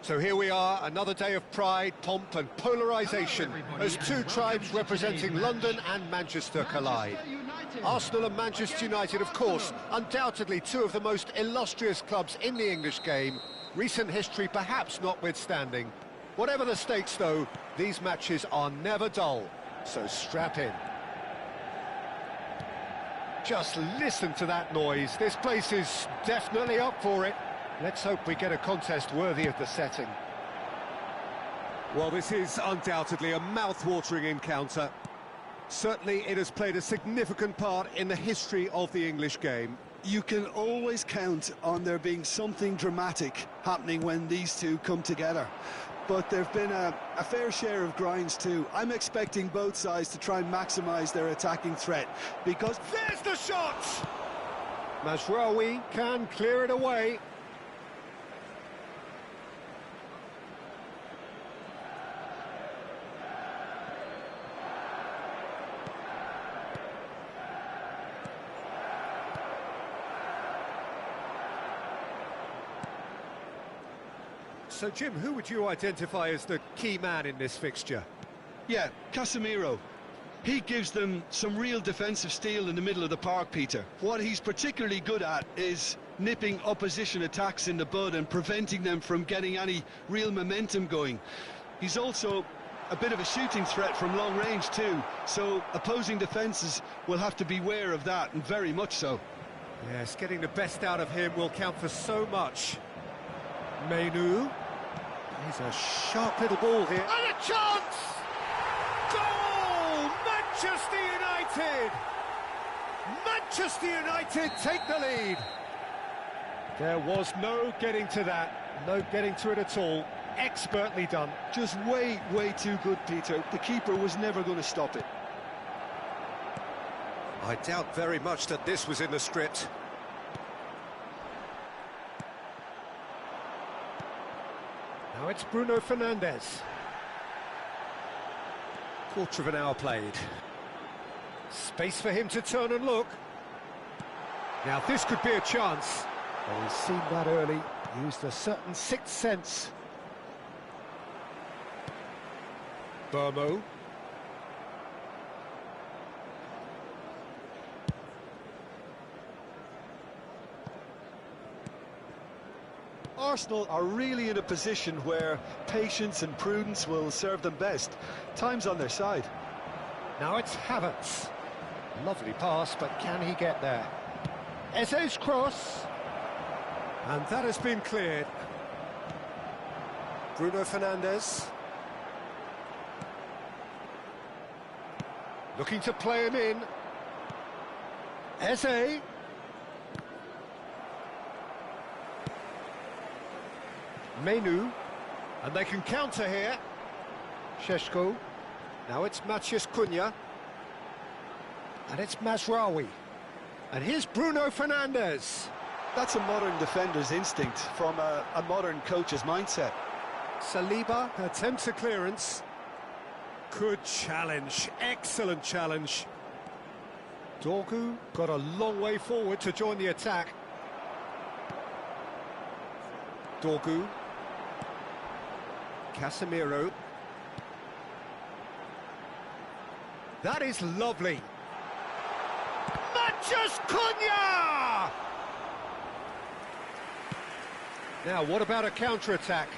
So here we are, another day of pride, pomp and polarisation as two tribes representing London and Manchester collide. Arsenal and Manchester United, of course, undoubtedly two of the most illustrious clubs in the English game, recent history perhaps notwithstanding. Whatever the stakes, though, these matches are never dull, so strap in. Just listen to that noise, this place is definitely up for it. Let's hope we get a contest worthy of the setting. Well, this is undoubtedly a mouth-watering encounter. Certainly it has played a significant part in the history of the English game. You can always count on there being something dramatic happening when these two come together. But there've been a fair share of grinds too. I'm expecting both sides to try and maximise their attacking threat, because... There's the shot! Mazraoui can clear it away. So, Jim, who would you identify as the key man in this fixture? Yeah, Casemiro. He gives them some real defensive steel in the middle of the park, Peter. What he's particularly good at is nipping opposition attacks in the bud and preventing them from getting any real momentum going. He's also a bit of a shooting threat from long range too, so opposing defences will have to beware of that, and very much so. Yes, getting the best out of him will count for so much. Menu. He's a sharp little ball here. And a chance! Goal! Manchester United! Manchester United take the lead. There was no getting to that. No getting to it at all. Expertly done. Just way too good, Peter. The keeper was never going to stop it. I doubt very much that this was in the script. Now it's Bruno Fernandes. Quarter of an hour played. Space for him to turn and look. Now this could be a chance. Well, he's seen that early, used a certain sixth sense. Burmo. Arsenal are really in a position where patience and prudence will serve them best. Time's on their side. Now it's Havertz. Lovely pass, but can he get there? Eze's cross. And that has been cleared. Bruno Fernandes. Looking to play him in. Eze. Menu, and they can counter here. Šeško. Now it's Maciej Cunha. And it's Mazraoui. And here's Bruno Fernandes. That's a modern defender's instinct from a modern coach's mindset. Saliba attempts a clearance. Good challenge, excellent challenge. Dorgu got a long way forward to join the attack. Dorgu. Casemiro. That is lovely. Mathias Cunha! Now, what about a counter-attack?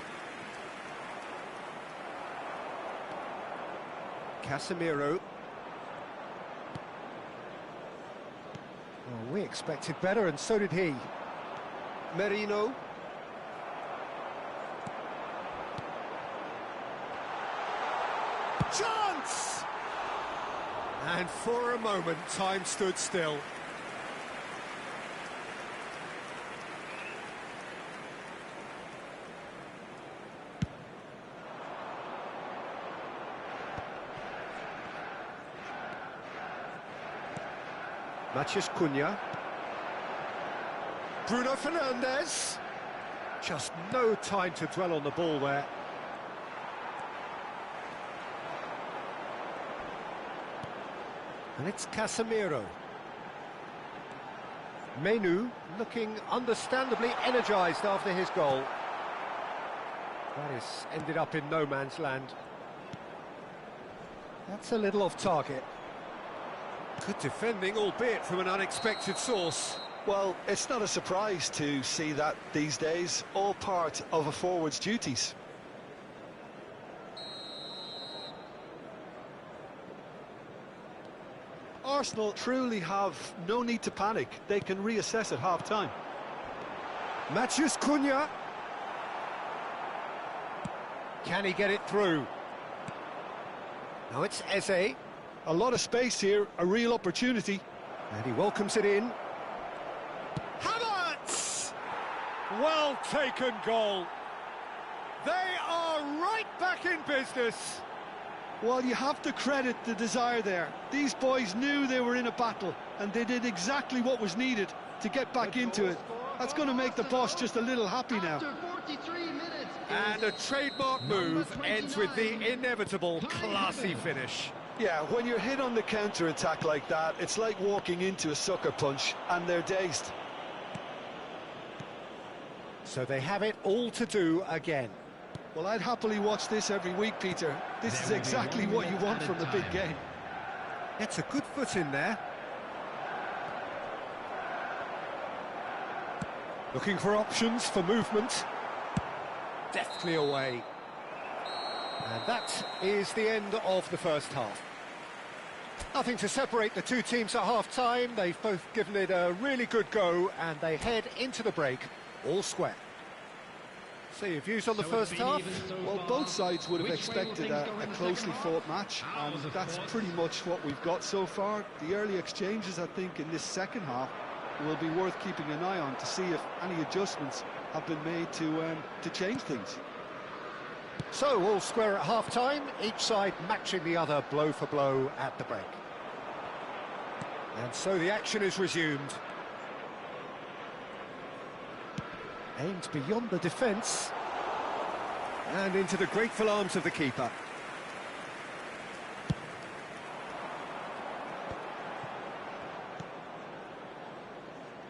Casemiro. Oh, we expected better, and so did he. Merino. Chance! And for a moment, time stood still. Matheus Cunha. Bruno Fernandes. Just no time to dwell on the ball there. And it's Casemiro. Menu looking understandably energised after his goal. That has ended up in no man's land. That's a little off target. Good defending, albeit from an unexpected source. Well, it's not a surprise to see that these days, all part of a forward's duties. Arsenal truly have no need to panic. They can reassess at half-time. Matheus Cunha. Can he get it through? Now it's Eze. A lot of space here, a real opportunity. And he welcomes it in. Havertz! Well taken goal. They are right back in business. Well, you have to credit the desire there. These boys knew they were in a battle, and they did exactly what was needed to get back into it. That's going to make the boss just a little happy now. And a trademark move ends with the inevitable classy finish. Yeah, when you're hit on the counter-attack like that, it's like walking into a sucker punch, and they're dazed. So they have it all to do again. Well, I'd happily watch this every week, Peter. This is exactly what you want from the big game. It's a good foot in there. Looking for options for movement. Deftly away. And that is the end of the first half. Nothing to separate the two teams at half-time. They've both given it a really good go, and they head into the break all square. So your views on the first half? Well, both sides would have expected a closely fought match, and that's pretty much what we've got so far. The early exchanges, I think, in this second half will be worth keeping an eye on to see if any adjustments have been made to change things. So, all square at half-time, each side matching the other blow for blow at the break. And so the action is resumed. Aimed beyond the defence. And into the grateful arms of the keeper.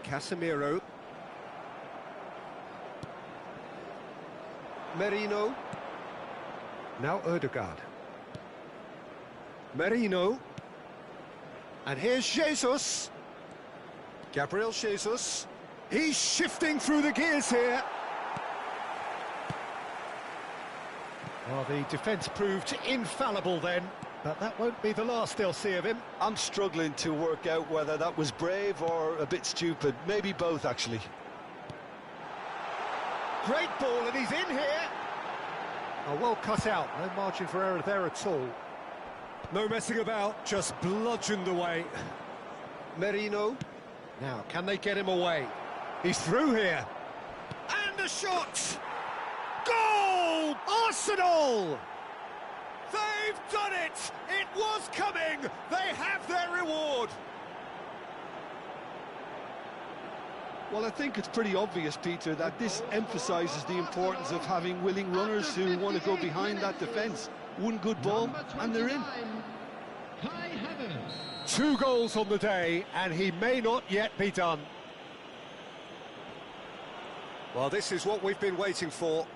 Casemiro. Merino. Now Ødegaard. Merino. And here's Jesus. Gabriel Jesus. He's shifting through the gears here. Well, the defence proved infallible then, but that won't be the last they'll see of him. I'm struggling to work out whether that was brave or a bit stupid. Maybe both, actually. Great ball, and he's in here. Oh, well cut out, no margin for error there at all. No messing about, just bludgeoned away. Merino. Now, can they get him away? He's through here. And a shot! Goal! Arsenal! They've done it! It was coming! They have their reward! Well, I think it's pretty obvious, Peter, that this emphasises the importance of having willing runners who want to go behind that defence. One good ball, and they're in. 2 goals on the day, and he may not yet be done. Well, this is what we've been waiting for.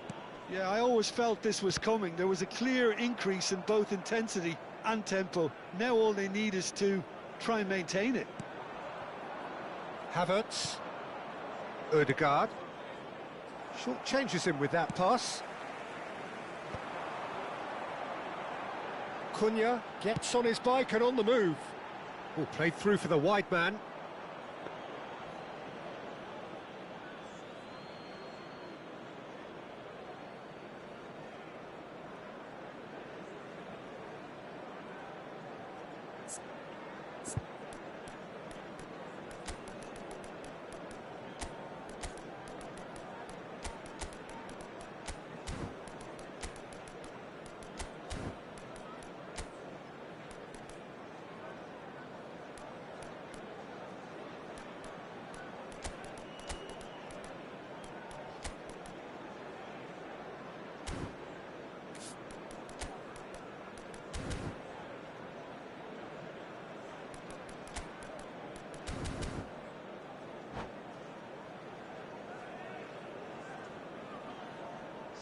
Yeah, I always felt this was coming. There was a clear increase in both intensity and tempo. Now all they need is to try and maintain it. Havertz. Ødegaard. Short changes him with that pass. Cunha gets on his bike and on the move. Oh, played through for the wide man.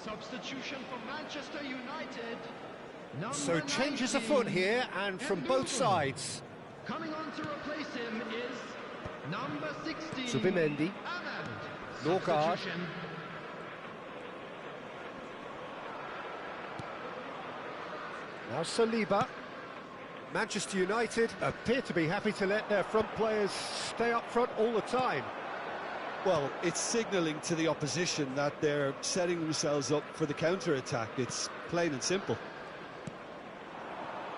Substitution for Manchester United. So changes afoot here, and from both sides. Coming on to replace him is number 16. Zubimendi. Norgard. Now Saliba. Manchester United appear to be happy to let their front players stay up front all the time. Well, it's signalling to the opposition that they're setting themselves up for the counter-attack. It's plain and simple.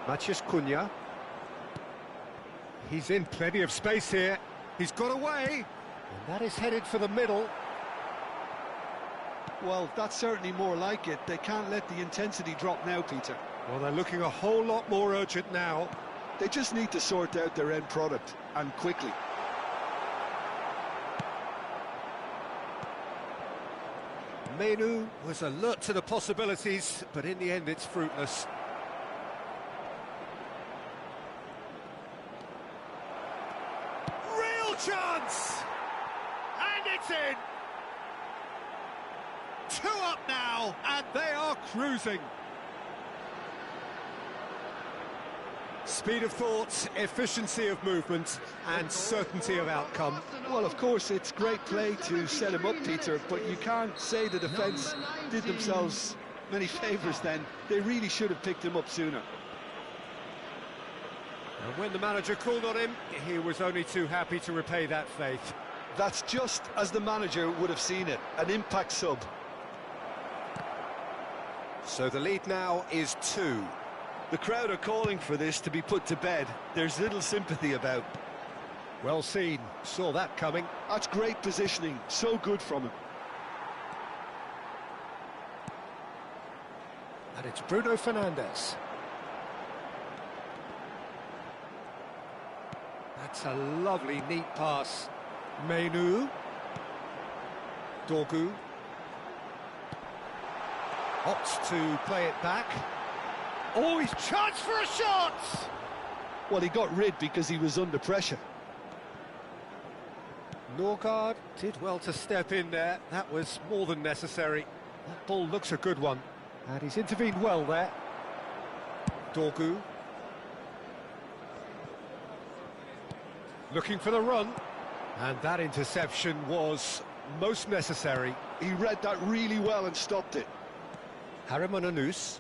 Matheus Cunha. He's in plenty of space here. He's got away. And that is headed for the middle. Well, that's certainly more like it. They can't let the intensity drop now, Peter. Well, they're looking a whole lot more urgent now. They just need to sort out their end product, and quickly. Menu was alert to the possibilities, but in the end it's fruitless. Real chance! And it's in! 2 up now, and they are cruising. Speed of thought, efficiency of movement, and certainty of outcome. Well, of course, it's great play to set him up, Peter, but you can't say the defence did themselves many favours then. They really should have picked him up sooner. And when the manager called on him, he was only too happy to repay that faith. That's just as the manager would have seen it, an impact sub. So the lead now is 2. The crowd are calling for this to be put to bed. There's little sympathy about. Well seen, saw that coming. That's great positioning, so good from him. And it's Bruno Fernandes. That's a lovely, neat pass. Menu. Dorgu. Opts to play it back. Oh, he's chance for a shot! Well, he got rid because he was under pressure. Norgard did well to step in there. That was more than necessary. That ball looks a good one. And he's intervened well there. Dorgu. Looking for the run. And that interception was most necessary. He read that really well and stopped it. Harriman Anus.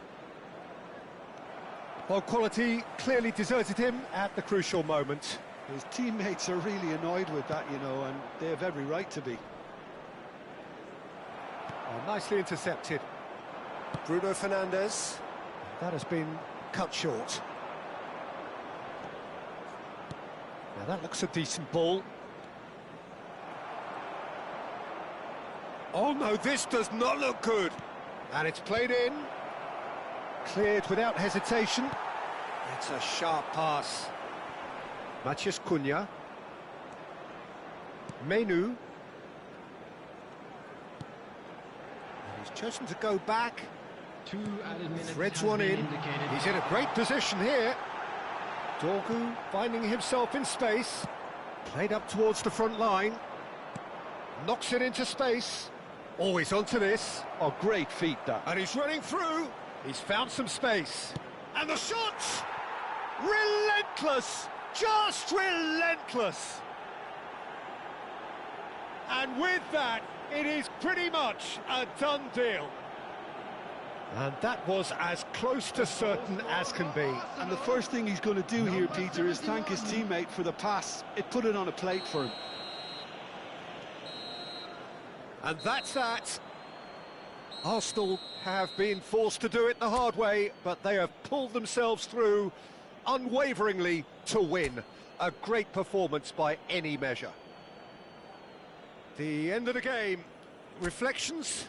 Well, quality clearly deserted him at the crucial moment. His teammates are really annoyed with that, you know, and they have every right to be. Oh, nicely intercepted. Bruno Fernandes. That has been cut short. Now that looks a decent ball. Oh no, this does not look good. And it's played in. Cleared without hesitation. It's a sharp pass. Matheus Cunha. Menu. He's chosen to go back. 2 added minutes Threads has one been in. indicated. He's in a great position here. Dorgu finding himself in space. Played up towards the front line. Knocks it into space. Always onto this. Oh, great feat, that. And he's running through. He's found some space. And the shot! Relentless! Just relentless! And with that, it is pretty much a done deal. And that was as close to certain as can be. And the first thing he's going to do here, Peter, is thank his teammate for the pass. It put it on a plate for him. And that's that. Arsenal have been forced to do it the hard way, but they have pulled themselves through unwaveringly to win. A great performance by any measure. The end of the game. Reflections?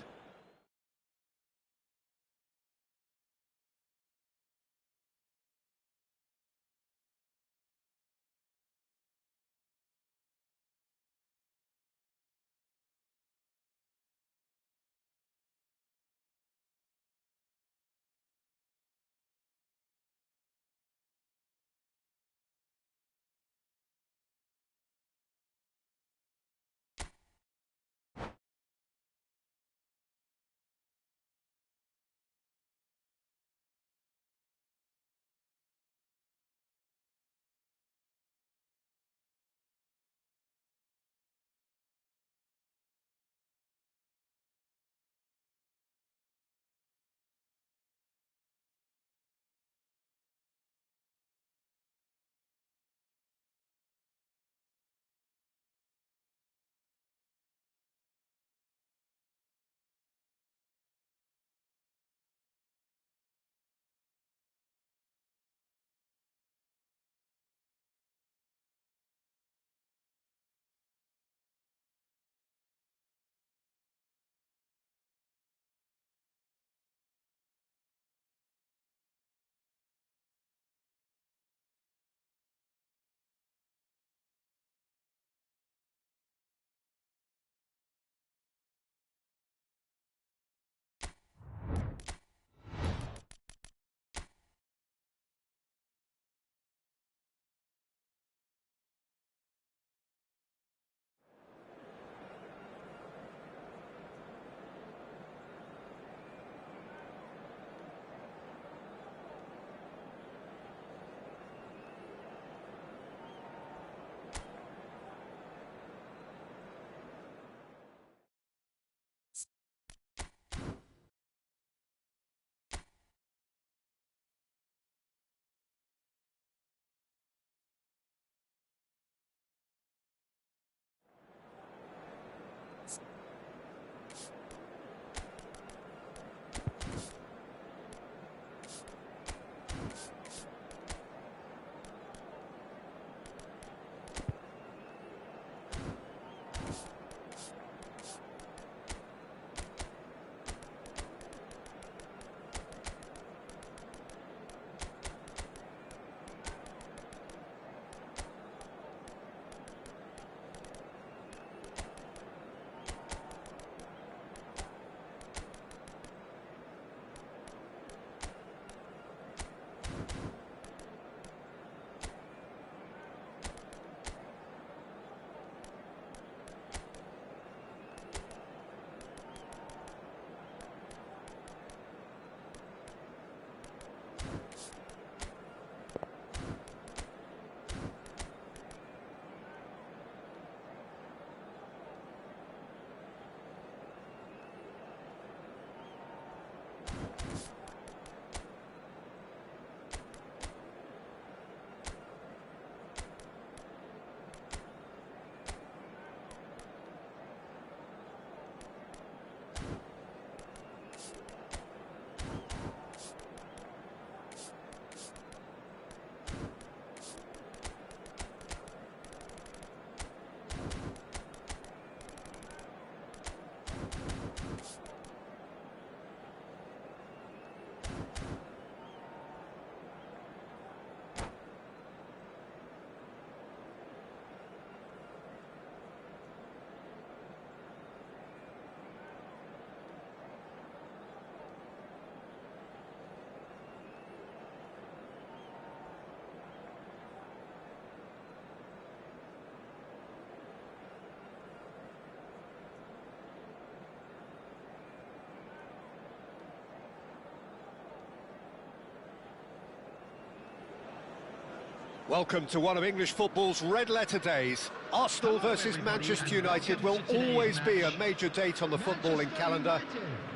Welcome to one of English football's red-letter days. Arsenal versus Manchester United will always be a major date on the footballing calendar.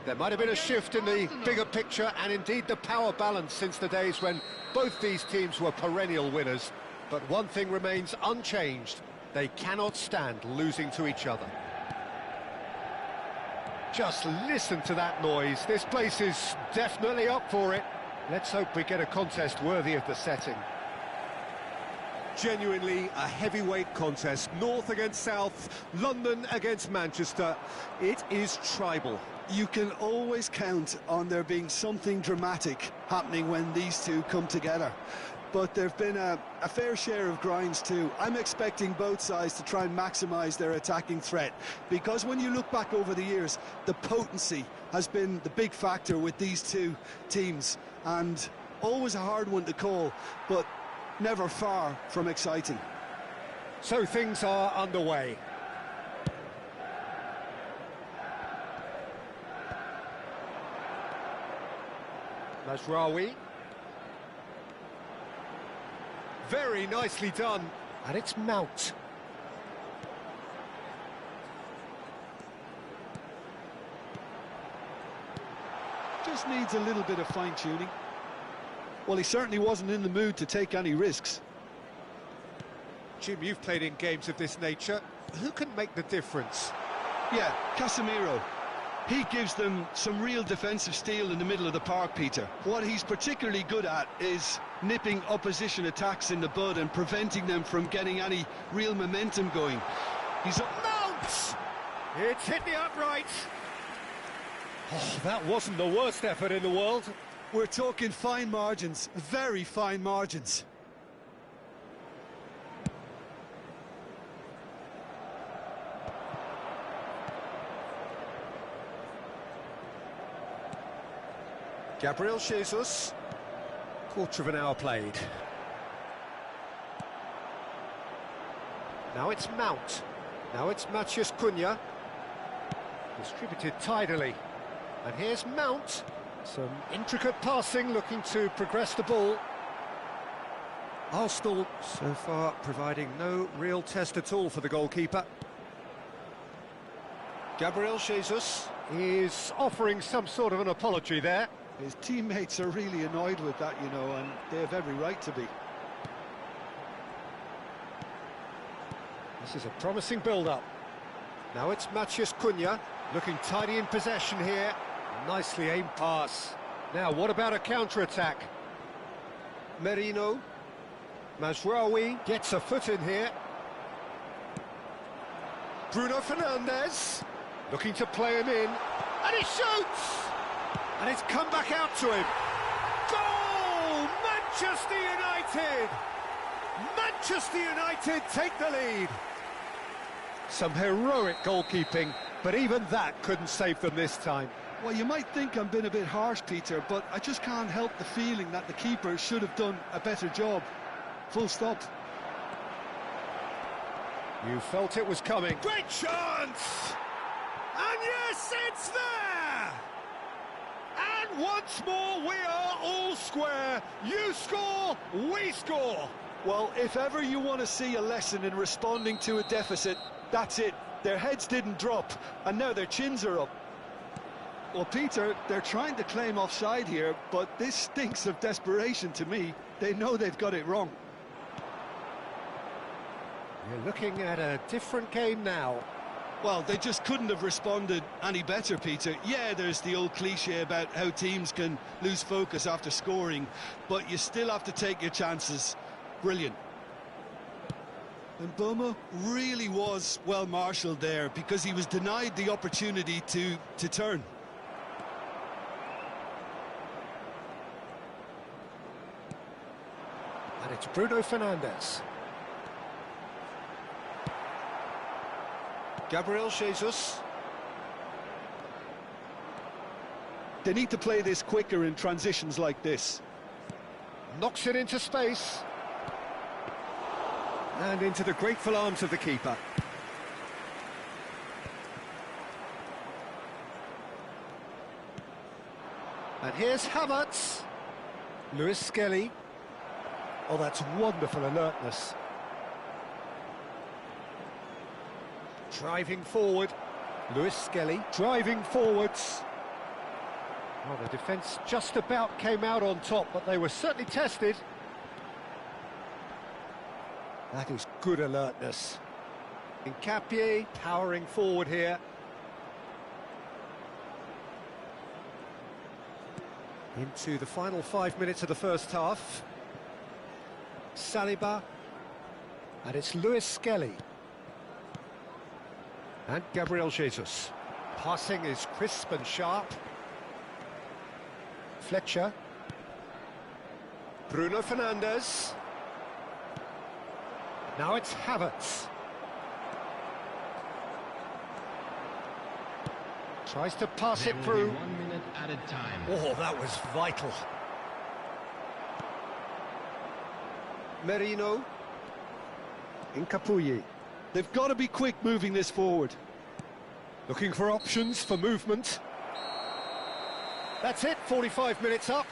There might have been a shift in the bigger picture and indeed the power balance since the days when both these teams were perennial winners. But one thing remains unchanged. They cannot stand losing to each other. Just listen to that noise. This place is definitely up for it. Let's hope we get a contest worthy of the setting. Genuinely a heavyweight contest, North against South, London against Manchester. It is tribal. You can always count on there being something dramatic happening when these two come together. But there've been a fair share of grinds too. I'm expecting both sides to try and maximise their attacking threat, because when you look back over the years, the potency has been the big factor with these two teams, and always a hard one to call, but never far from exciting. So things are underway. Mazraoui. Very nicely done. And it's Mount. Just needs a little bit of fine-tuning. Well, he certainly wasn't in the mood to take any risks. Jim, you've played in games of this nature. Who can make the difference? Yeah, Casemiro. He gives them some real defensive steel in the middle of the park, Peter. What he's particularly good at is nipping opposition attacks in the bud and preventing them from getting any real momentum going. He's Mount! It's hit the upright. Oh, that wasn't the worst effort in the world. We're talking fine margins, very fine margins. Gabriel Jesus. Quarter of an hour played. Now it's Mount. Now it's Matheus Cunha. Distributed tidily. And here's Mount. Some intricate passing, looking to progress the ball. Arsenal, so far, providing no real test at all for the goalkeeper. Gabriel Jesus is offering some sort of an apology there. His teammates are really annoyed with that, you know, and they have every right to be. This is a promising build-up. Now it's Matheus Cunha, looking tidy in possession here. Nicely aimed pass. Now, what about a counter-attack? Merino. Mazraoui gets a foot in here. Bruno Fernandes. Looking to play him in. And he shoots! And it's come back out to him. Goal! Manchester United! Manchester United take the lead. Some heroic goalkeeping, but even that couldn't save them this time. Well, you might think I'm being a bit harsh, Peter, but I just can't help the feeling that the keeper should have done a better job. Full stop. You felt it was coming. Great chance! And yes, it's there! And once more, we are all square. You score, we score. Well, if ever you want to see a lesson in responding to a deficit, that's it. Their heads didn't drop, and now their chins are up. Well, Peter, they're trying to claim offside here, but this stinks of desperation to me. They know they've got it wrong. You're looking at a different game now. Well, they just couldn't have responded any better, Peter. Yeah, there's the old cliche about how teams can lose focus after scoring, but you still have to take your chances. Brilliant. And Bomo really was well marshalled there, because he was denied the opportunity to turn. And it's Bruno Fernandes. Gabriel Jesus. They need to play this quicker in transitions like this. Knocks it into space. And into the grateful arms of the keeper. And here's Havertz. Lewis Skelly. Oh, that's wonderful alertness. Driving forward. Lewis Skelly driving forwards. Well, the defence just about came out on top, but they were certainly tested. That is good alertness. Nkapie powering forward here. Into the final 5 minutes of the first half. Saliba. And it's Lewis Skelly. And Gabriel Jesus. Passing is crisp and sharp. Fletcher. Bruno Fernandes. Now it's Havertz. Tries to pass it through. 1 minute at a time. Oh, that was vital. Merino. Nkapie. They've got to be quick moving this forward. Looking for options for movement. That's it, 45 minutes up.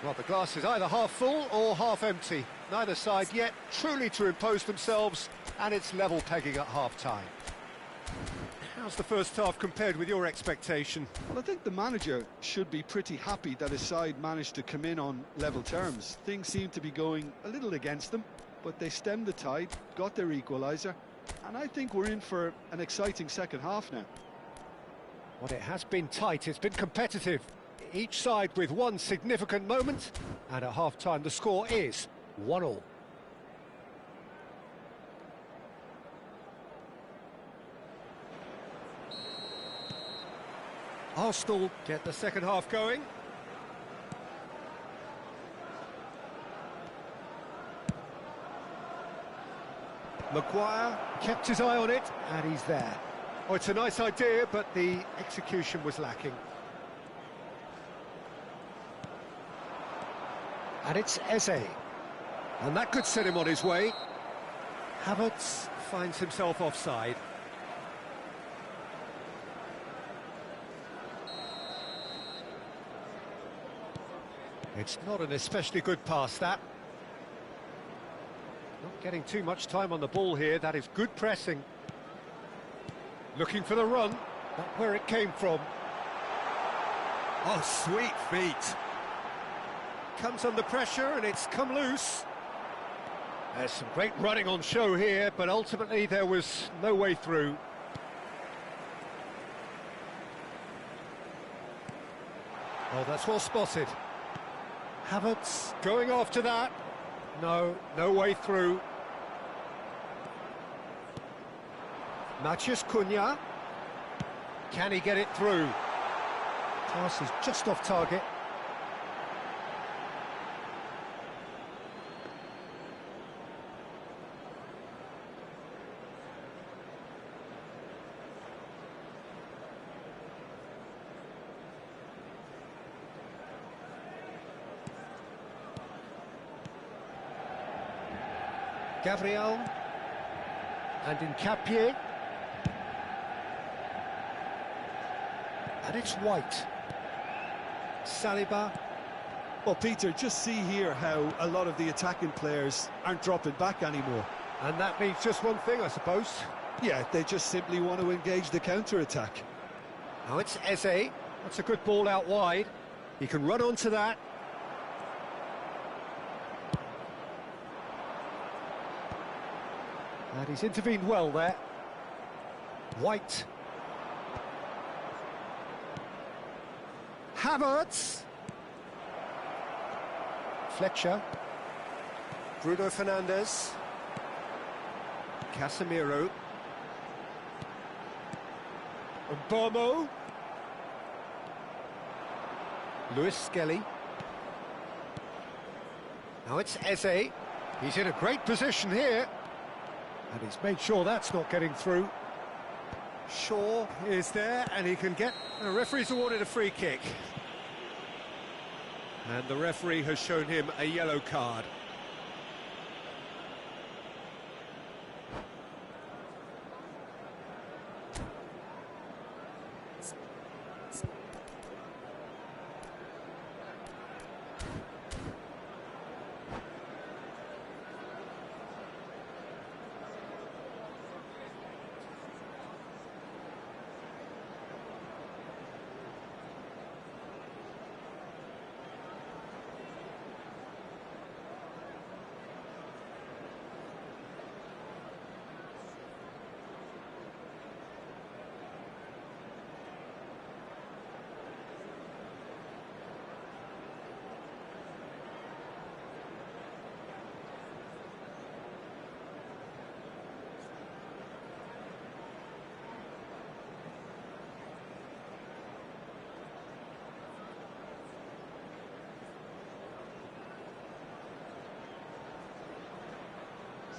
Well, the glass is either half full or half empty. Neither side yet truly to impose themselves, and it's level pegging at half-time. How's the first half compared with your expectation? Well, I think the manager should be pretty happy that his side managed to come in on level terms. Things seem to be going a little against them, but they stemmed the tide, got their equaliser, and I think we're in for an exciting second half now. Well, it has been tight, it's been competitive. Each side with one significant moment, and at half-time the score is 1-1. Arsenal get the second half going. Maguire kept his eye on it, and he's there. Oh, it's a nice idea, but the execution was lacking. And it's Eze. And that could set him on his way. Havertz finds himself offside. It's not an especially good pass, that. Not getting too much time on the ball here. That is good pressing. Looking for the run. Not where it came from. Oh, sweet feet. Comes under pressure and it's come loose. There's some great running on show here, but ultimately there was no way through. Oh, that's well spotted. Havertz going after that. No way through. Matheus Cunha. Can he get it through? Pass is just off target. Gabriel. And Nkapie. And it's White. Saliba. Well, Peter, just see here how a lot of the attacking players aren't dropping back anymore. And that means just one thing, I suppose. Yeah, they just simply want to engage the counter-attack. Now it's Eze. That's a good ball out wide. He can run onto that. And he's intervened well there. White. Havertz. Fletcher. Bruno Fernandes. Casemiro. Mbomo. Lewis Skelly. Now it's Eze. He's in a great position here. And he's made sure that's not getting through. Shaw is there, and he can get... The referee's awarded a free kick. And the referee has shown him a yellow card.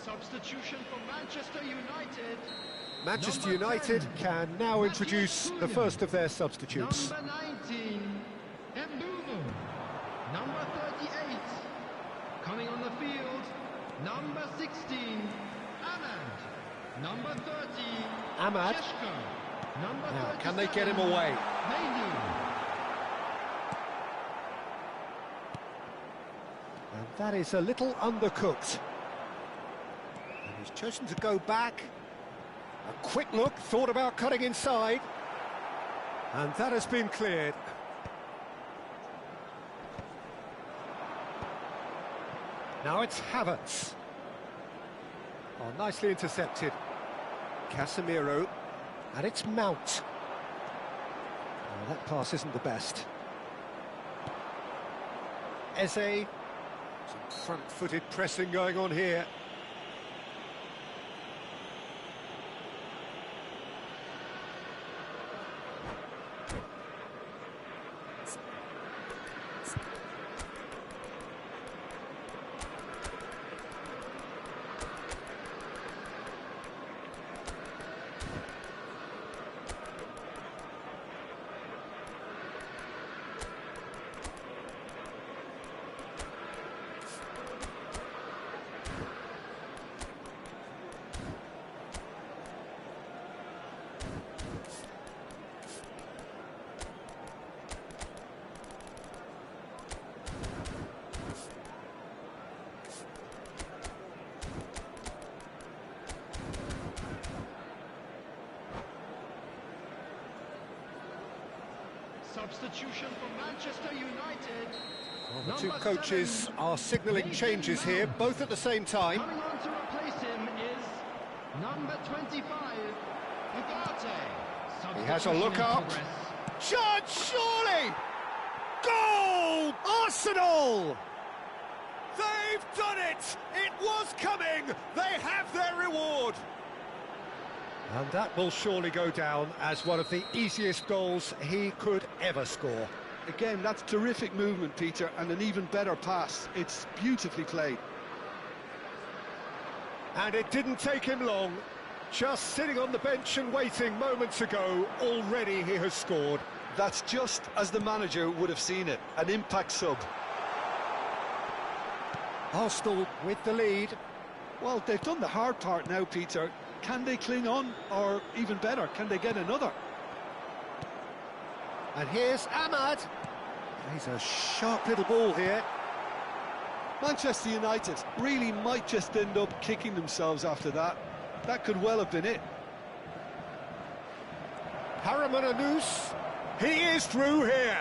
Substitution for Manchester United. Manchester Number United 10, can now introduce the first of their substitutes. Number 19, Mbumu. Number 38, coming on the field, number 16, Ahmad. Number 30, Ahmad. Sheshko. Number Now, 37, can they get him away? Menu. And that is a little undercooked. And he's chosen to go back. A quick look, thought about cutting inside. And that has been cleared. Now it's Havertz. Oh, nicely intercepted. Casemiro. And it's Mount. Oh, that pass isn't the best. Eze. Some front-footed pressing going on here. Substitution for Manchester United. Well, the two Number coaches 7, are signalling changes here, both at the same time. Coming on to replace him is number 25, Ugarte. He has a look Substitution in up. progress. Chance, surely! Goal! Arsenal! They've done it! It was coming! They have their reward! And that will surely go down as one of the easiest goals he could ever score. Again, that's terrific movement, Peter, and an even better pass. It's beautifully played. And it didn't take him long. Just sitting on the bench and waiting moments ago, already he has scored. That's just as the manager would have seen it, an impact sub. Arsenal with the lead. Well, they've done the hard part now, Peter. Can they cling on, or even better, can they get another? And here's Ahmad. He's a sharp little ball here. Manchester United really might just end up kicking themselves after that. That could well have been it. Harriman Anous. He is through here.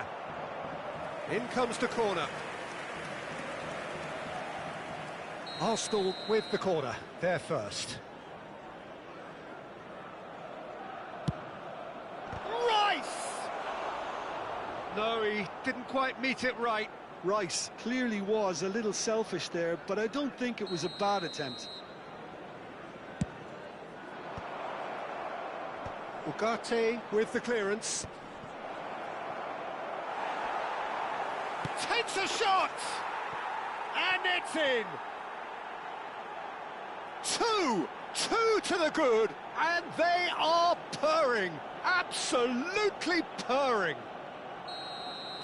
In comes the corner. Arsenal with the corner. They're first. No, he didn't quite meet it right. Rice clearly was a little selfish there, but I don't think it was a bad attempt. Ugarte with the clearance. Takes a shot! And it's in! Two to the good, and they are purring. Absolutely purring.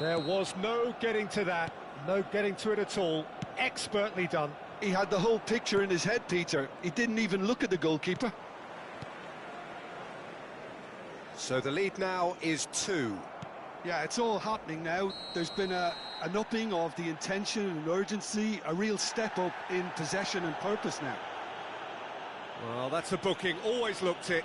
There was no getting to that, no getting to it at all. Expertly done. He had the whole picture in his head, Peter. He didn't even look at the goalkeeper. So the lead now is 2. Yeah, it's all happening now. There's been an upping of the intention and urgency, a real step up in possession and purpose now. Well, that's a booking, always looked it.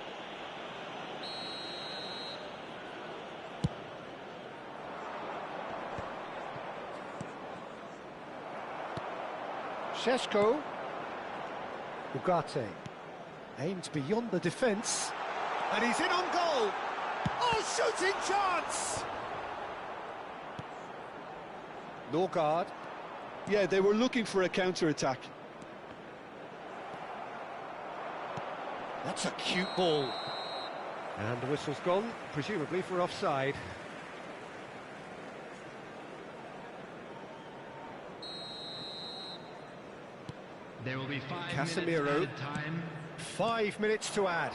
Sheshko. Ugarte aimed beyond the defence, and he's in on goal. Oh, shooting chance! Norgard. Yeah, they were looking for a counter-attack. That's a cute ball. And the whistle's gone, presumably for offside. There will be 5 Casemiro. minutes added time. 5 minutes to add.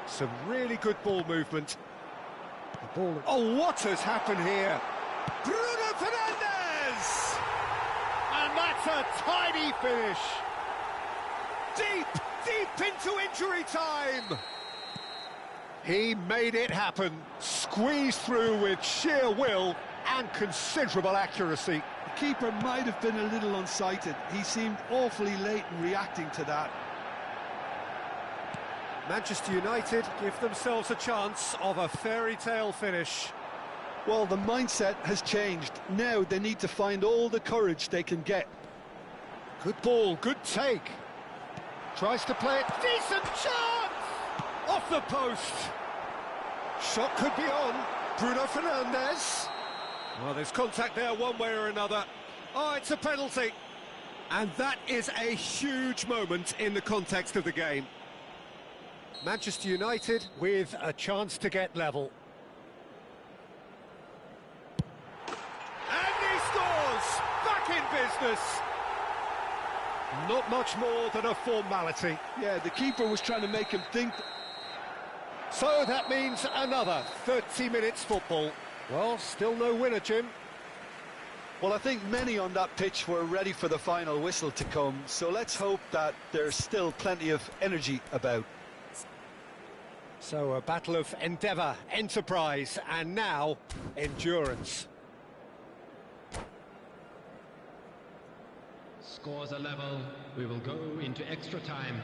Some really good ball movement. The ball. Oh, what has happened here? Bruno Fernandes! And that's a tiny finish. Deep into injury time. He made it happen. Squeezed through with sheer will and considerable accuracy. The keeper might have been a little unsighted. He seemed awfully late in reacting to that. Manchester United give themselves a chance of a fairy tale finish. Well, the mindset has changed. Now they need to find all the courage they can get. Good ball, good take. Tries to play it. Decent chance! Off the post. Shot could be on. Bruno Fernandes. Well, there's contact there one way or another. Oh, it's a penalty. And that is a huge moment in the context of the game. Manchester United with a chance to get level. And he scores! Back in business! Not much more than a formality. Yeah, the keeper was trying to make him think. So that means another 30 minutes football. Well, still no winner, Jim. Well, I think many on that pitch were ready for the final whistle to come, so let's hope that there's still plenty of energy about. So a battle of endeavour, enterprise, and now endurance. Scores are level. We will go into extra time.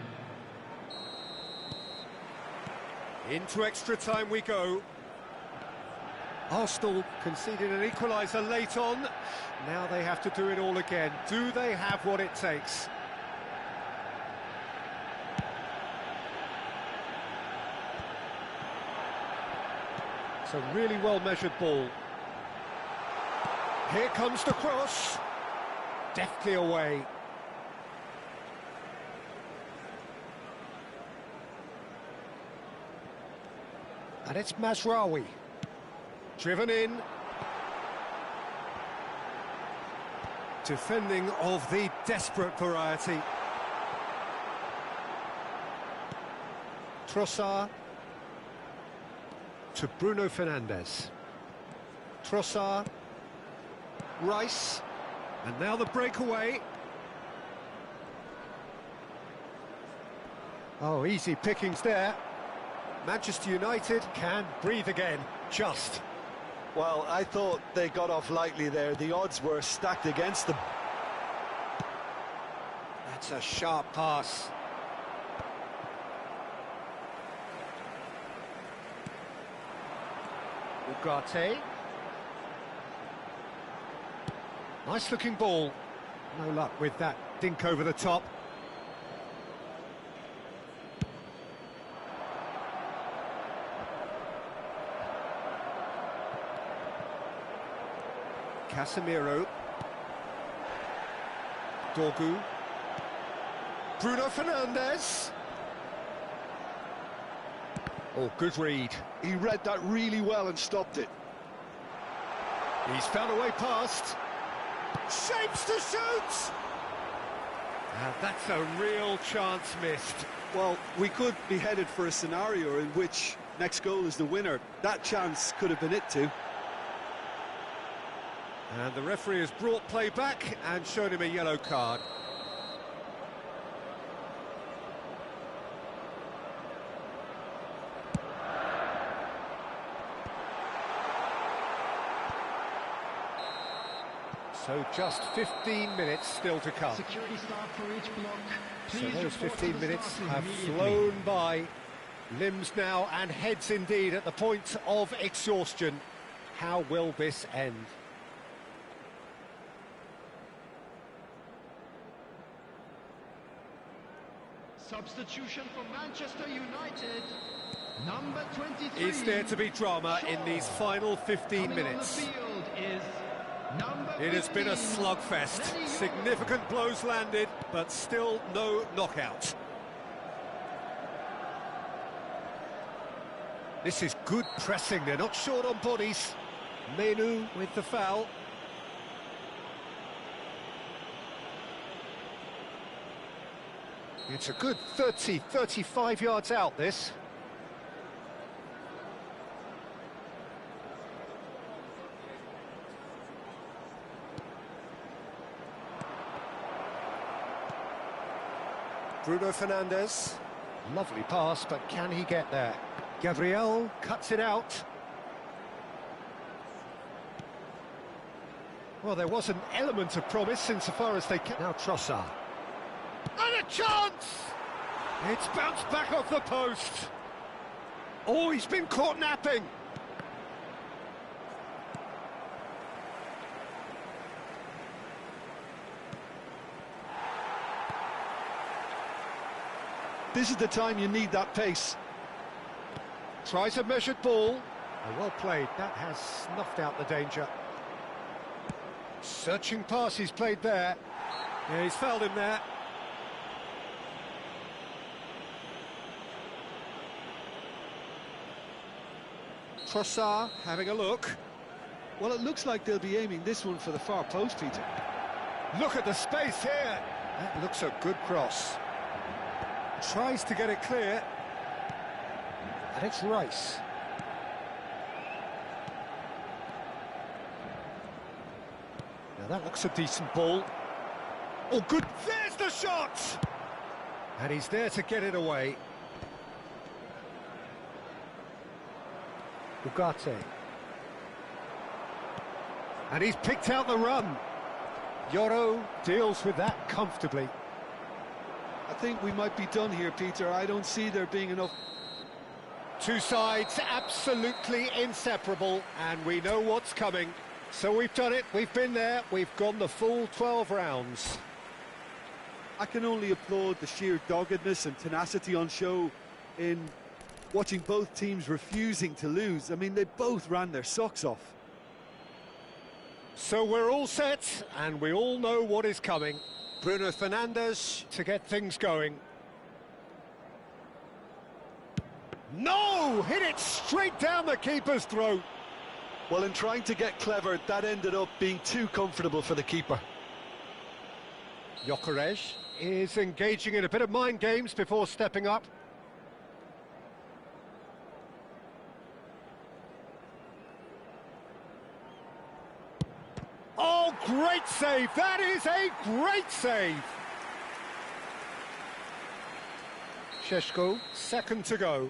Into extra time we go. Arsenal conceded an equaliser late on. Now they have to do it all again. Do they have what it takes? It's a really well-measured ball. Here comes the cross. Deftly away. And it's Mazraoui. Driven in. Defending of the desperate variety. Trossard. To Bruno Fernandes. Trossard. Rice. And now the breakaway. Oh, easy pickings there. Manchester United can breathe again, just. Well, I thought they got off lightly there. The odds were stacked against them. That's a sharp pass. Ugarte. Nice looking ball. No luck with that dink over the top. Casemiro. Dorgu. Bruno Fernandes. Oh, good read. He read that really well and stopped it. He's found a way past. Shapes to shoot! And that's a real chance missed. Well, we could be headed for a scenario in which next goal is the winner. That chance could have been it too. And the referee has brought play back and shown him a yellow card. So just 15 minutes still to come. Security staff for each block. So Please those report to 15 the minutes staff room have immediately. flown by. Limbs now and heads indeed at the point of exhaustion. How will this end? Substitution for Manchester United. Number 23. Is there to be drama in these final 15 Coming on the minutes? field is number It has been a 15, slugfest. Lenny Significant blows landed, but still no knockout. This is good pressing. They're not short on bodies. Menu with the foul. It's a good 30, 35 yards out, this. Bruno Fernandes. Lovely pass, but can he get there? Gabriel cuts it out. Well, there was an element of promise insofar as they can. Now Trossard. And a chance! It's bounced back off the post. Oh, he's been caught napping. This is the time you need that pace. Tries a measured ball. Oh, well played. That has snuffed out the danger. Searching pass he's played there. Yeah, he's fouled him there. Trossard having a look. Well, it looks like they'll be aiming this one for the far post, Peter. Look at the space here. That looks a good cross. Tries to get it clear. And it's Rice. Now that looks a decent ball. Oh, good. There's the shot! And he's there to get it away. Ugarte. And he's picked out the run. Yoro deals with that comfortably. I think we might be done here, Peter. I don't see there being enough. Two sides absolutely inseparable, and we know what's coming. So we've done it, we've been there, we've gone the full 12 rounds. I can only applaud the sheer doggedness and tenacity on show in watching both teams refusing to lose. I mean, they both ran their socks off. So we're all set, and we all know what is coming. Bruno Fernandes to get things going. No! Hit it straight down the keeper's throat. Well, in trying to get clever, that ended up being too comfortable for the keeper. Gyökeres is engaging in a bit of mind games before stepping up. Oh, great save! That is a great save! Šeško, second to go.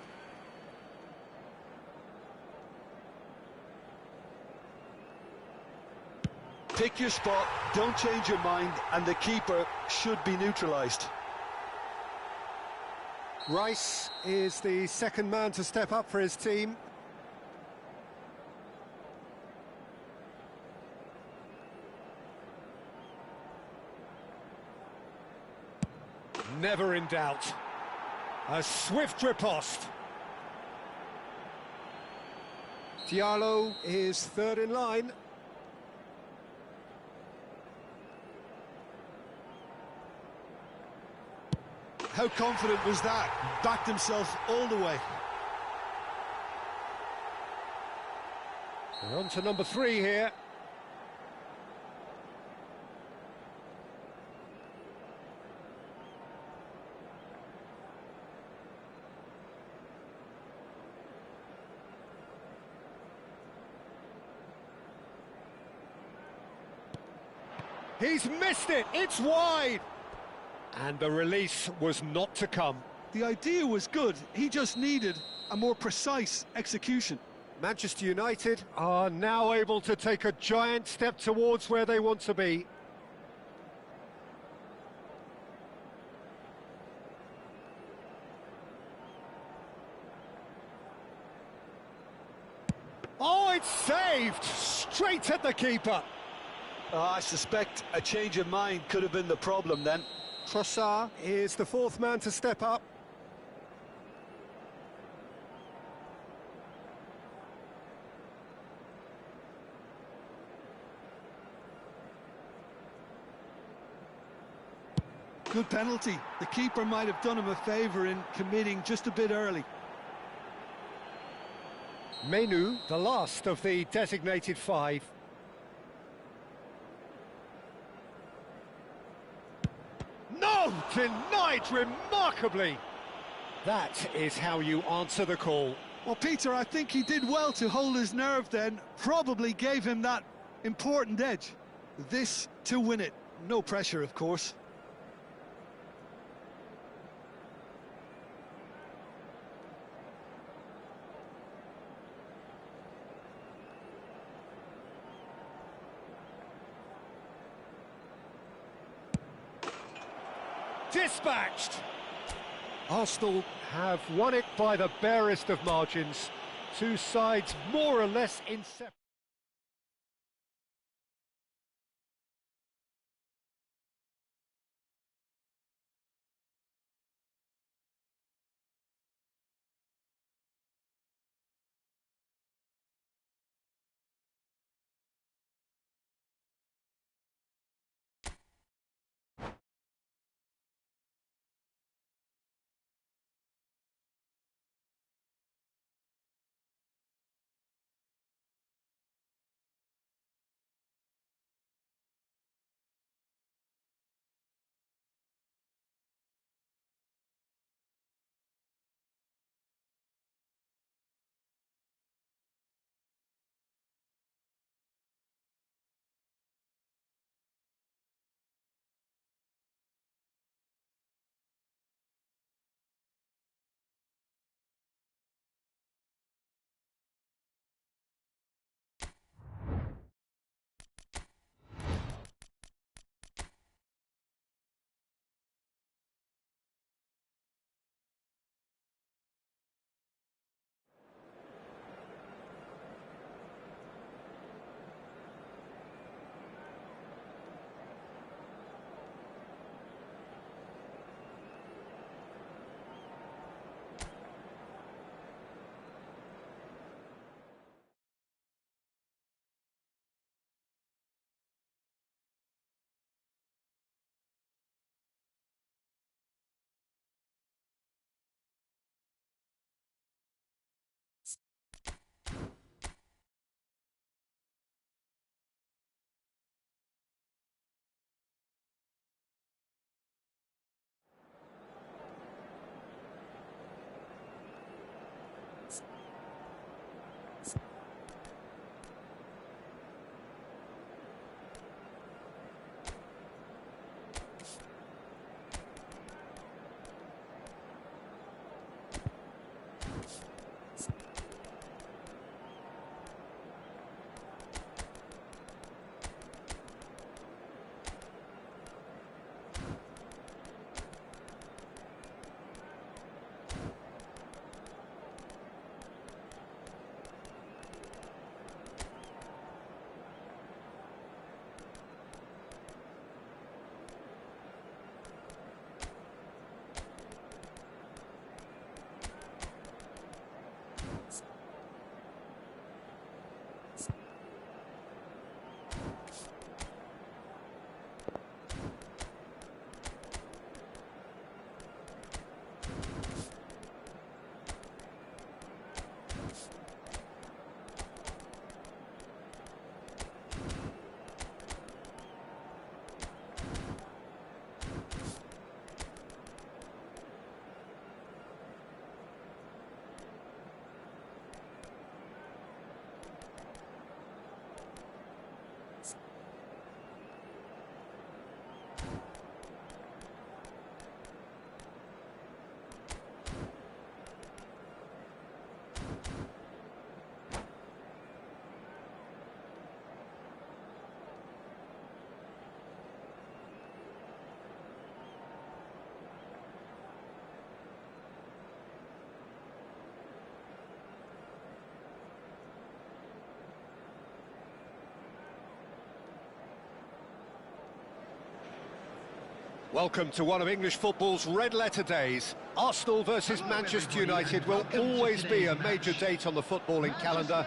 Pick your spot, don't change your mind, and the keeper should be neutralised. Rice is the second man to step up for his team. Never in doubt. A swift riposte. Diallo is third in line. How confident was that? Backed himself all the way. We're on to number 3 here. He's missed it, it's wide! And the release was not to come. The idea was good, he just needed a more precise execution. Manchester United are now able to take a giant step towards where they want to be. Oh, it's saved! Straight at the keeper. I suspect a change of mind could have been the problem then. Trossard is the fourth man to step up. Good penalty. The keeper might have done him a favour in committing just a bit early. Menu, the last of the designated 5. No! denied remarkably. That is how you answer the call. Well, Peter, I think he did well to hold his nerve then. Probably gave him that important edge. This to win it. No pressure, of course. Dispatched! Arsenal have won it by the barest of margins. Two sides more or less inseparable. Welcome to one of English football's red-letter days. Arsenal versus Manchester United will always be a major date on the footballing calendar.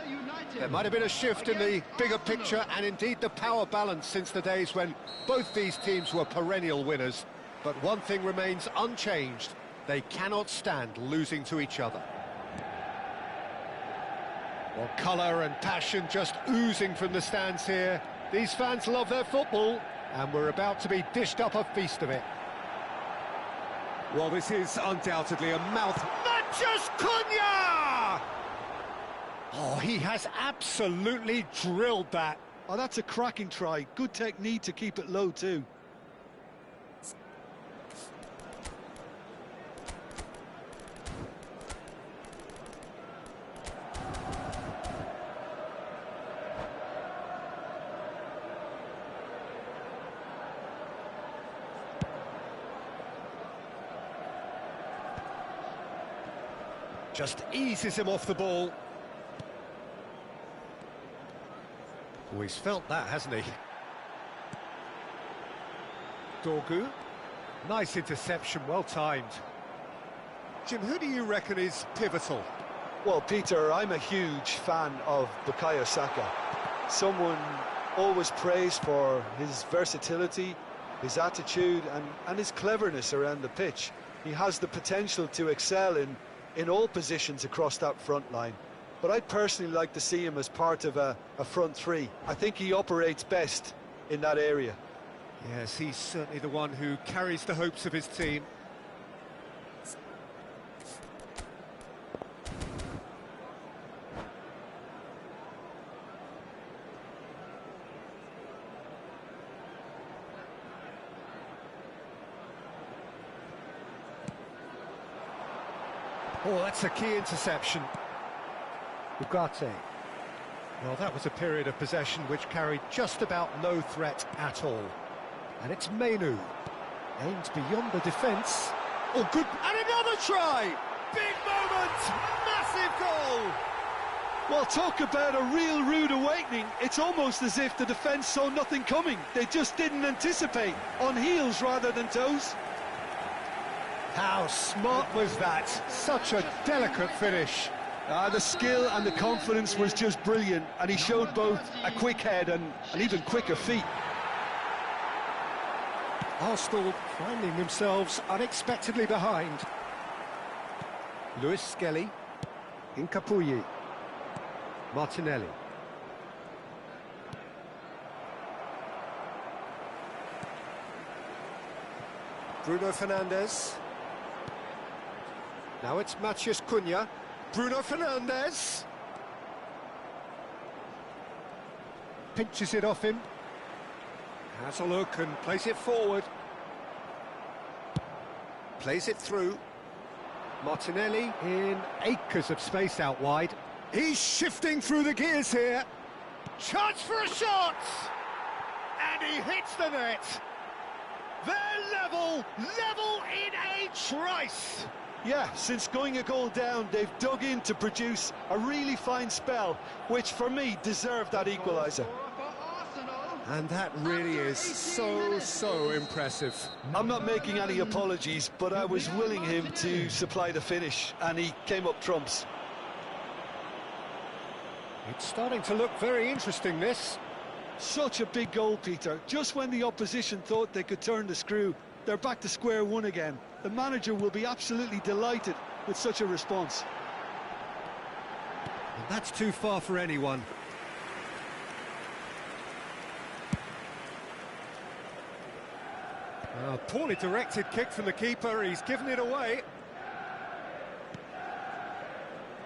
There might have been a shift in the bigger picture and indeed the power balance since the days when both these teams were perennial winners. But one thing remains unchanged. They cannot stand losing to each other. Well, colour and passion just oozing from the stands here. These fans love their football, and we're about to be dished up a feast of it. Well, this is undoubtedly a mouth... Matches Cunha! Oh, he has absolutely drilled that. Oh, that's a cracking try. Good technique to keep it low, too. Just eases him off the ball. Oh, he's felt that, hasn't he? Dorgu. Nice interception, well timed. Jim, who do you reckon is pivotal? Well, Peter, I'm a huge fan of Bukayo Saka. Someone always praised for his versatility, his attitude and his cleverness around the pitch. He has the potential to excel in all positions across that front line. But I'd personally like to see him as part of a front three. I think he operates best in that area. Yes, he's certainly the one who carries the hopes of his team. Oh, that's a key interception. Ugarte. Well, that was a period of possession which carried just about no threat at all. And it's Mainu. Aims beyond the defence. Oh, good. And another try! Big moment! Massive goal! Well, talk about a real rude awakening. It's almost as if the defence saw nothing coming. They just didn't anticipate. On heels rather than toes. How smart was that? Such a delicate finish. The skill and the confidence was just brilliant, and he showed both a quick head and even quicker feet. Arsenal finding themselves unexpectedly behind. Lewis Skelly, Incapuyi, Martinelli. Bruno Fernandes. Now it's Matheus Cunha. Bruno Fernandes. Pinches it off him. Has a look and plays it forward. Plays it through. Martinelli in acres of space out wide. He's shifting through the gears here. Chance for a shot! And he hits the net. They're level in a trice. Yeah, since going a goal down, they've dug in to produce a really fine spell, which for me deserved that equaliser. And that really is so impressive. I'm not making any apologies, but I was willing him to supply the finish, and he came up trumps. It's starting to look very interesting, this. Such a big goal, Peter. Just when the opposition thought they could turn the screw, they're back to square one again. The manager will be absolutely delighted with such a response. And that's too far for anyone. A poorly directed kick from the keeper, he's given it away.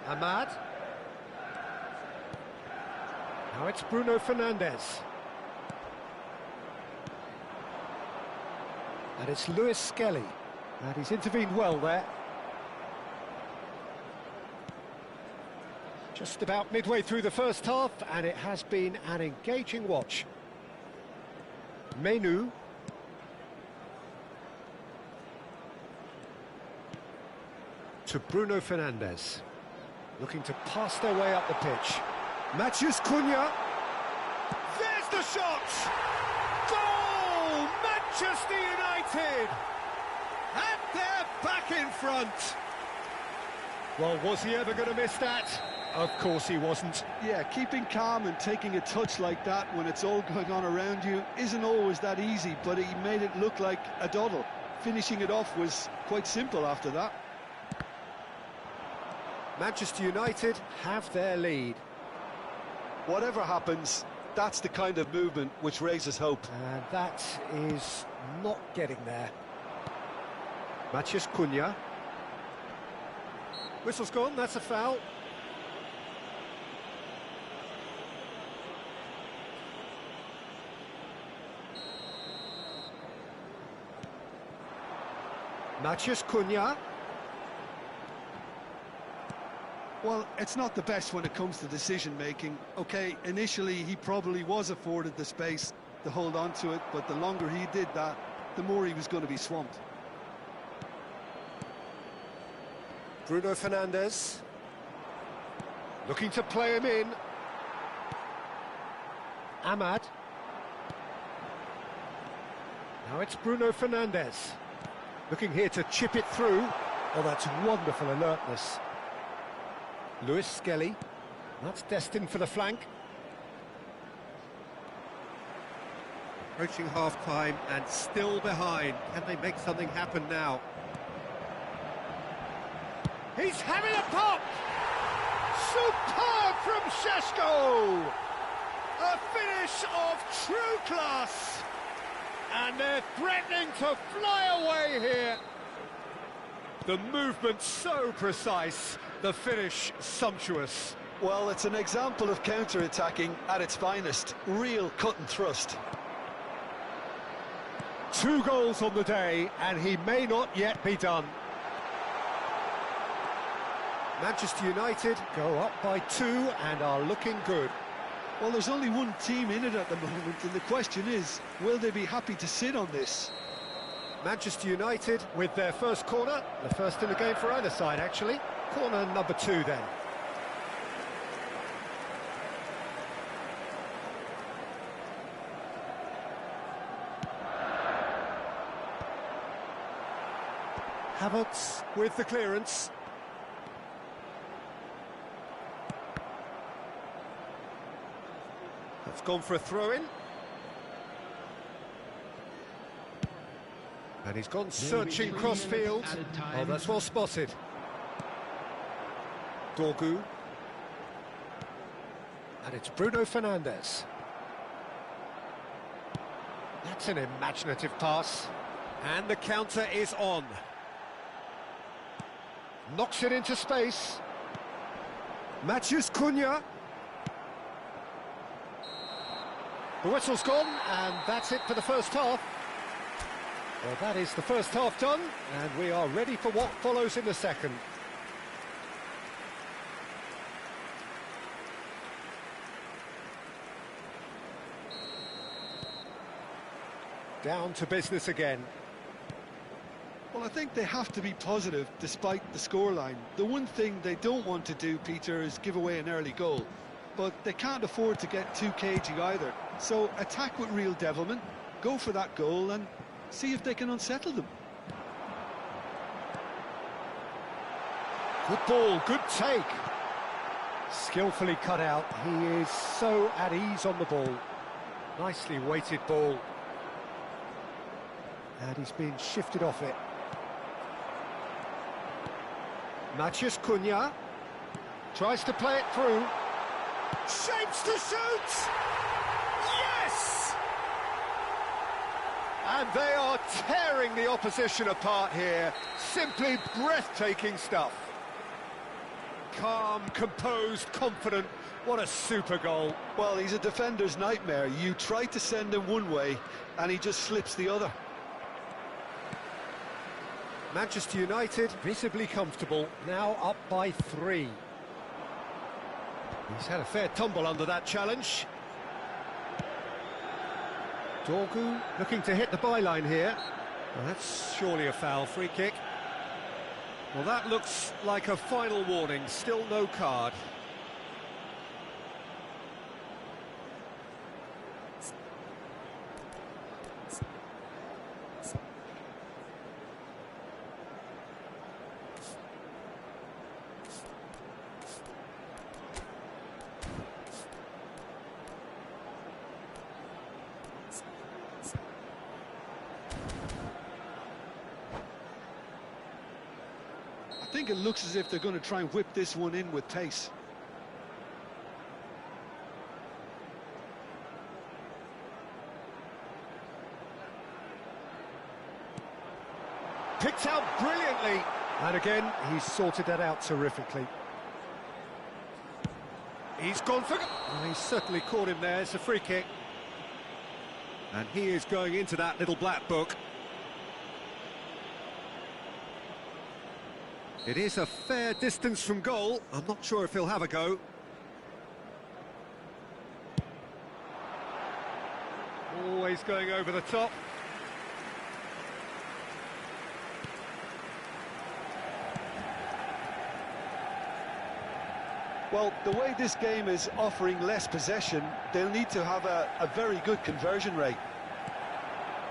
Ahmad. Now it's Bruno Fernandes. And it's Lewis Skelly. And he's intervened well there. Just about midway through the first half, and it has been an engaging watch. Mainu. To Bruno Fernandes. Looking to pass their way up the pitch. Matheus Cunha. There's the shot! Goal! Manchester United! And they're back in front. Well, was he ever going to miss that? Of course he wasn't. Yeah, keeping calm and taking a touch like that when it's all going on around you isn't always that easy, but he made it look like a doddle. Finishing it off was quite simple after that. Manchester United have their lead. Whatever happens, that's the kind of movement which raises hope. And that is not getting there. Maciej Cunha. Whistle's gone, that's a foul. Maciej Cunha. Well, it's not the best when it comes to decision-making. OK, initially he probably was afforded the space to hold on to it, but the longer he did that, the more he was going to be swamped. Bruno Fernandes. Looking to play him in. Ahmad. Now it's Bruno Fernandes. Looking here to chip it through. Oh, that's wonderful alertness. Lewis Skelly. That's destined for the flank. Approaching half-time and still behind. Can they make something happen now? He's having a pop! Superb from Šeško! A finish of true class! And they're threatening to fly away here. The movement so precise, the finish sumptuous. Well, it's an example of counter-attacking at its finest. Real cut and thrust. 2 goals on the day, and he may not yet be done. Manchester United go up by 2 and are looking good. Well, there's only one team in it at the moment, and the question is, will they be happy to sit on this? Manchester United with their first corner, the first in the game for either side, actually. Corner number 2 then. Havertz with the clearance. That's gone for a throw-in. And he's gone searching cross-field. Oh, that's well spotted. Dorgu. And it's Bruno Fernandes. That's an imaginative pass. And the counter is on. Knocks it into space. Maciej Cunha. The whistle's gone, and that's it for the first half. Well, that is the first half done, and we are ready for what follows in the second. Down to business again. Well, I think they have to be positive despite the scoreline. The one thing they don't want to do, Peter, is give away an early goal. But they can't afford to get too cagey either. So attack with real devilment, go for that goal and see if they can unsettle them. Good ball, good take. Skillfully cut out. He is so at ease on the ball. Nicely weighted ball. And he's been shifted off it. Maciej Cunha tries to play it through. Shapes to shoot! Yes! And they are tearing the opposition apart here. Simply breathtaking stuff. Calm, composed, confident. What a super goal. Well, he's a defender's nightmare. You try to send him one way and he just slips the other. Manchester United visibly comfortable, now up by 3. He's had a fair tumble under that challenge. Dorgu looking to hit the byline here. Well, that's surely a foul, free kick. Well, that looks like a final warning, still no card. I think it looks as if they're going to try and whip this one in with pace. Picked cut out brilliantly. And again, he's sorted that out terrifically. He's gone for... Oh, he's certainly caught him there. It's a free kick. And he is going into that little black book. It is a fair distance from goal. I'm not sure if he'll have a go. Always going over the top. Well, the way this game is offering less possession, they'll need to have a very good conversion rate.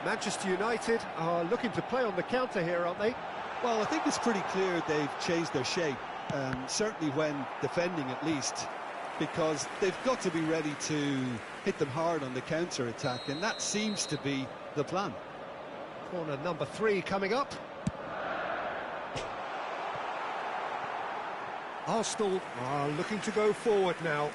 Manchester United are looking to play on the counter here, aren't they? Well, I think it's pretty clear they've changed their shape, certainly when defending at least, because they've got to be ready to hit them hard on the counter-attack, and that seems to be the plan. Corner number 3 coming up. Arsenal are looking to go forward now.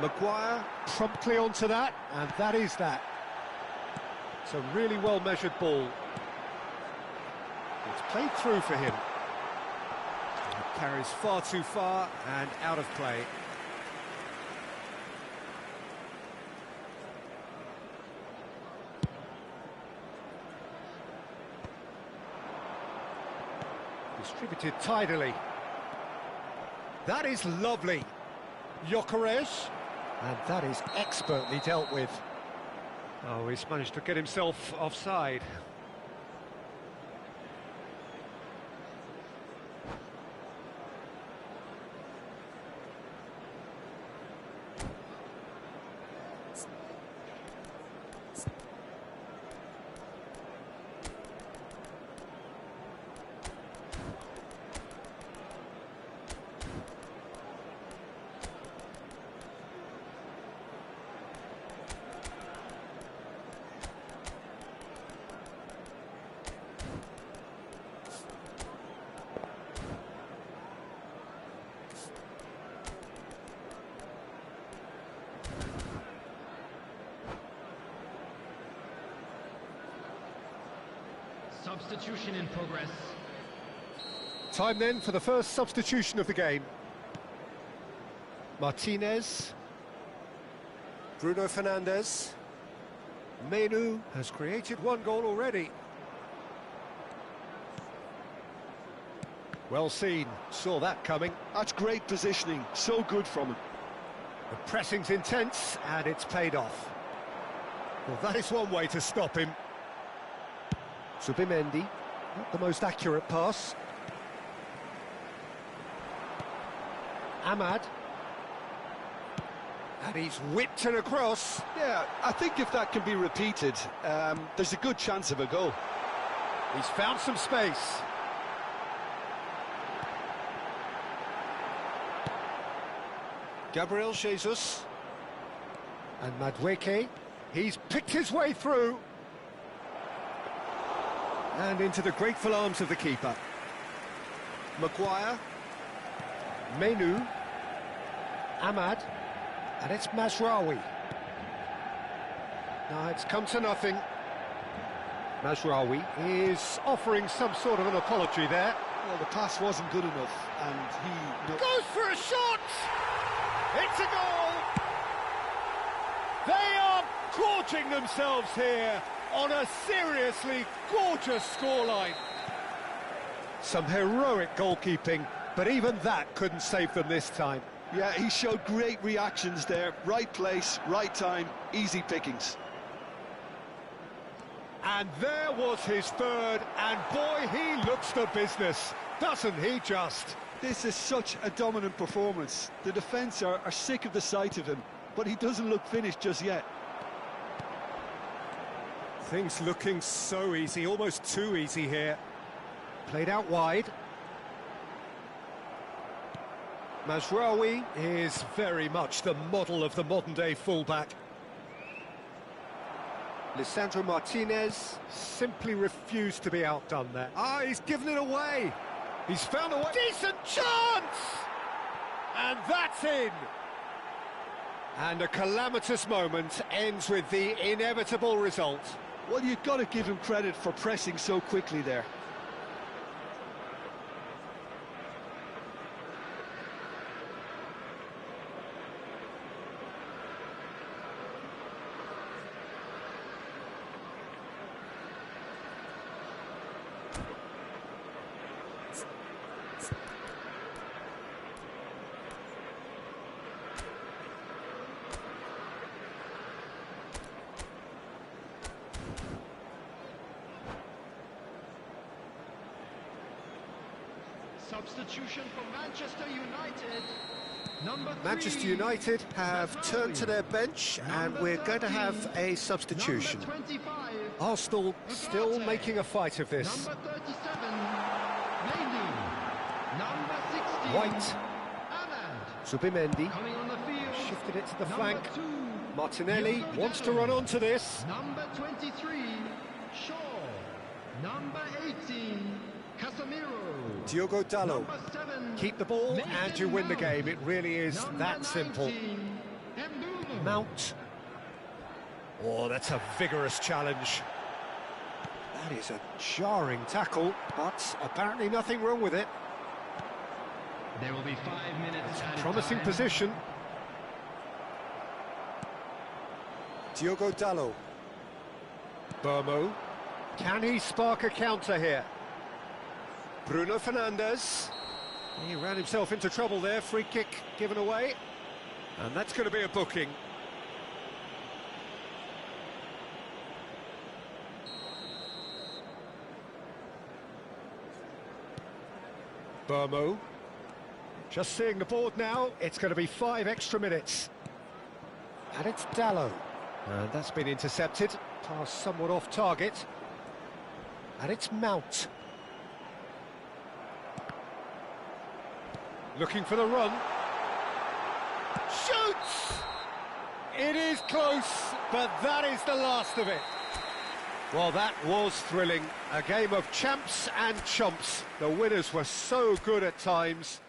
Maguire promptly onto that, and that is that. It's a really well-measured ball. It's played through for him. It carries far too far and out of play. Distributed tidily. That is lovely. Gyökeres. And that is expertly dealt with. Oh, he's managed to get himself offside. Substitution in progress. Time then for the first substitution of the game. Martinez. Bruno Fernandes. Menu has created 1 goal already. Well seen, saw that coming. That's great positioning, so good from him. The pressing's intense and it's paid off. Well, that is one way to stop him. Zubimendi, not the most accurate pass. Ahmad. And he's whipped it across. Yeah, I think if that can be repeated, there's a good chance of a goal. He's found some space. Gabriel Jesus. And Madueke. He's picked his way through. And into the grateful arms of the keeper. Maguire. Menu. Ahmad. And it's Mazraoui. Now it's come to nothing. Mazraoui is offering some sort of an apology there. Well, the pass wasn't good enough, and he... Goes for a shot! It's a goal! They are gorging themselves here on a seriously gorgeous scoreline. Some heroic goalkeeping, but even that couldn't save them this time. Yeah, he showed great reactions there. Right place, right time, easy pickings. And there was his third, and boy, he looks the business, doesn't he just? This is such a dominant performance. The defence are sick of the sight of him, but he doesn't look finished just yet. Things looking so easy, almost too easy here. Played out wide. Mazraoui is very much the model of the modern-day fullback. Lisandro Martinez simply refused to be outdone there. Ah, he's given it away. He's found a way. Decent chance! And that's in! And a calamitous moment ends with the inevitable result. Well, you've got to give him credit for pressing so quickly there. Substitution for Manchester United. Number 3. Manchester United have turned to their bench, and we're going to have a substitution. Number 25. Arsenal still making a fight of this. Number 37. Mendy. Number 16. White. Ahmad. Zubimendi Coming on the field. shifted it to the Number flank. 2. Martinelli Diogo wants to Dalot. run onto this. Number 23. Shaw. Number 18. Casemiro. Diogo Dalot. Number 7. Keep the ball and you win the game. It really is Number that simple. 19, Mbeumo. Mount. Oh, that's a vigorous challenge. That is a jarring tackle, but apparently nothing wrong with it. There will be 5 minutes added Promising time. position. Diogo Dalot. Burmo. Can he spark a counter here? Bruno Fernandes. He ran himself into trouble there. Free kick given away. And that's going to be a booking. Burmo. Just seeing the board now, it's going to be 5 extra minutes. And it's Dalot. And that's been intercepted. Pass somewhat off target. And it's Mount. Looking for the run. Shoots! It is close, but that is the last of it. Well, that was thrilling. A game of champs and chumps. The winners were so good at times.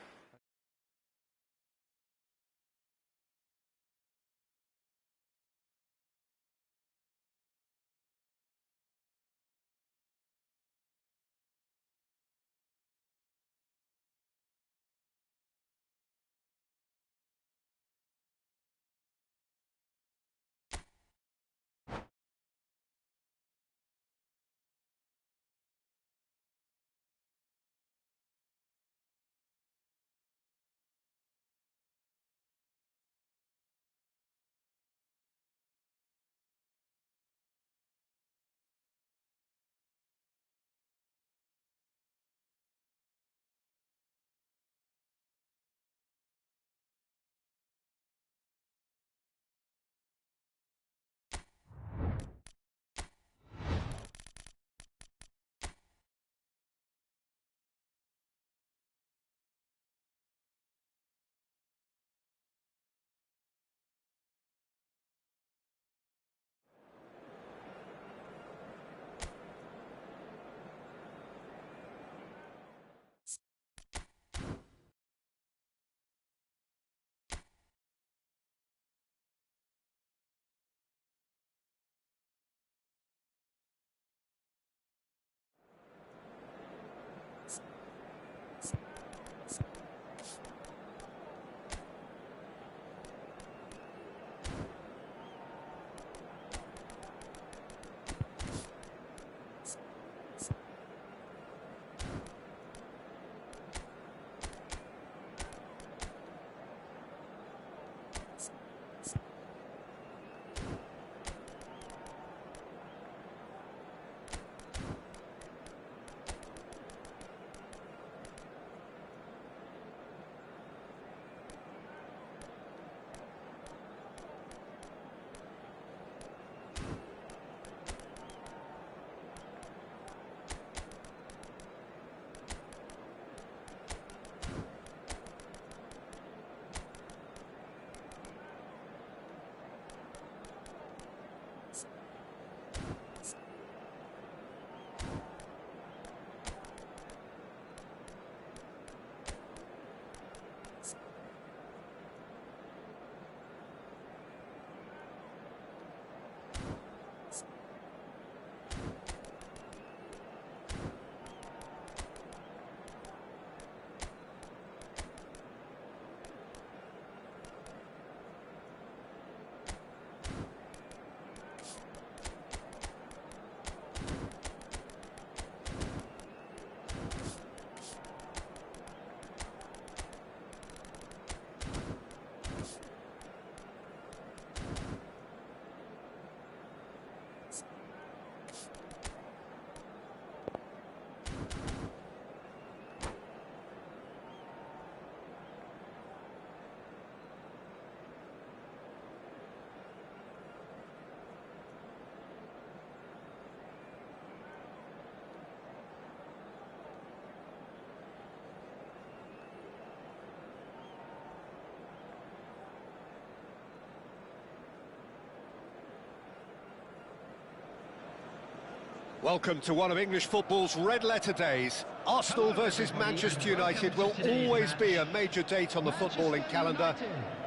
Welcome to one of English football's red-letter days. Arsenal versus Manchester United will always be a major date on the footballing calendar.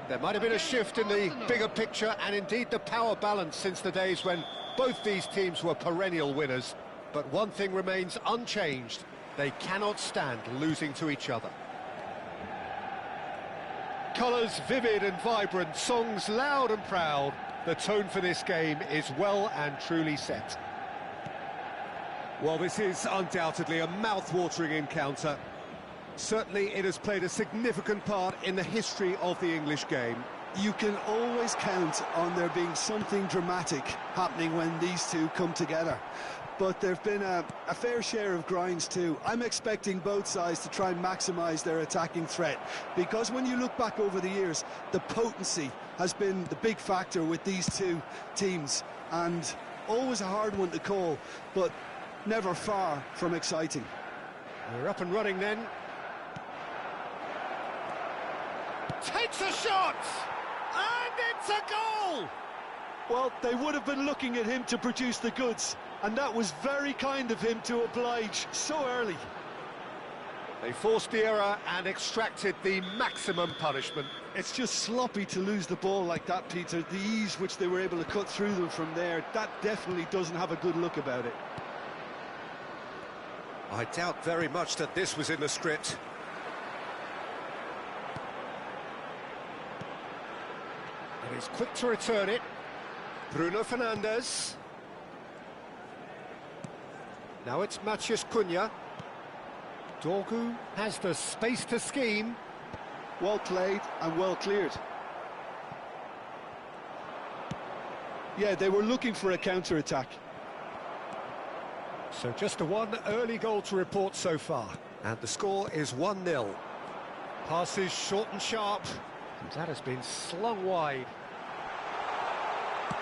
There might have been a shift in the bigger picture and indeed the power balance since the days when both these teams were perennial winners. But one thing remains unchanged. They cannot stand losing to each other. Colours vivid and vibrant, songs loud and proud. The tone for this game is well and truly set. Well, this is undoubtedly a mouth-watering encounter. Certainly it has played a significant part in the history of the English game. You can always count on there being something dramatic happening when these two come together. But there have been a fair share of grinds too. I'm expecting both sides to try and maximise their attacking threat, because when you look back over the years, the potency has been the big factor with these two teams, and always a hard one to call, but never far from exciting. We're up and running then. Takes a shot! And it's a goal! Well, they would have been looking at him to produce the goods, and that was very kind of him to oblige so early. They forced the error and extracted the maximum punishment. It's just sloppy to lose the ball like that, Peter. The ease which they were able to cut through them from there, that definitely doesn't have a good look about it. I doubt very much that this was in the script. And he's quick to return it. Bruno Fernandes. Now it's Matheus Cunha. Dorgu has the space to scheme. Well played and well cleared. Yeah, they were looking for a counter-attack. So just a one early goal to report so far. And the score is 1-0. Passes short and sharp. And that has been slung wide.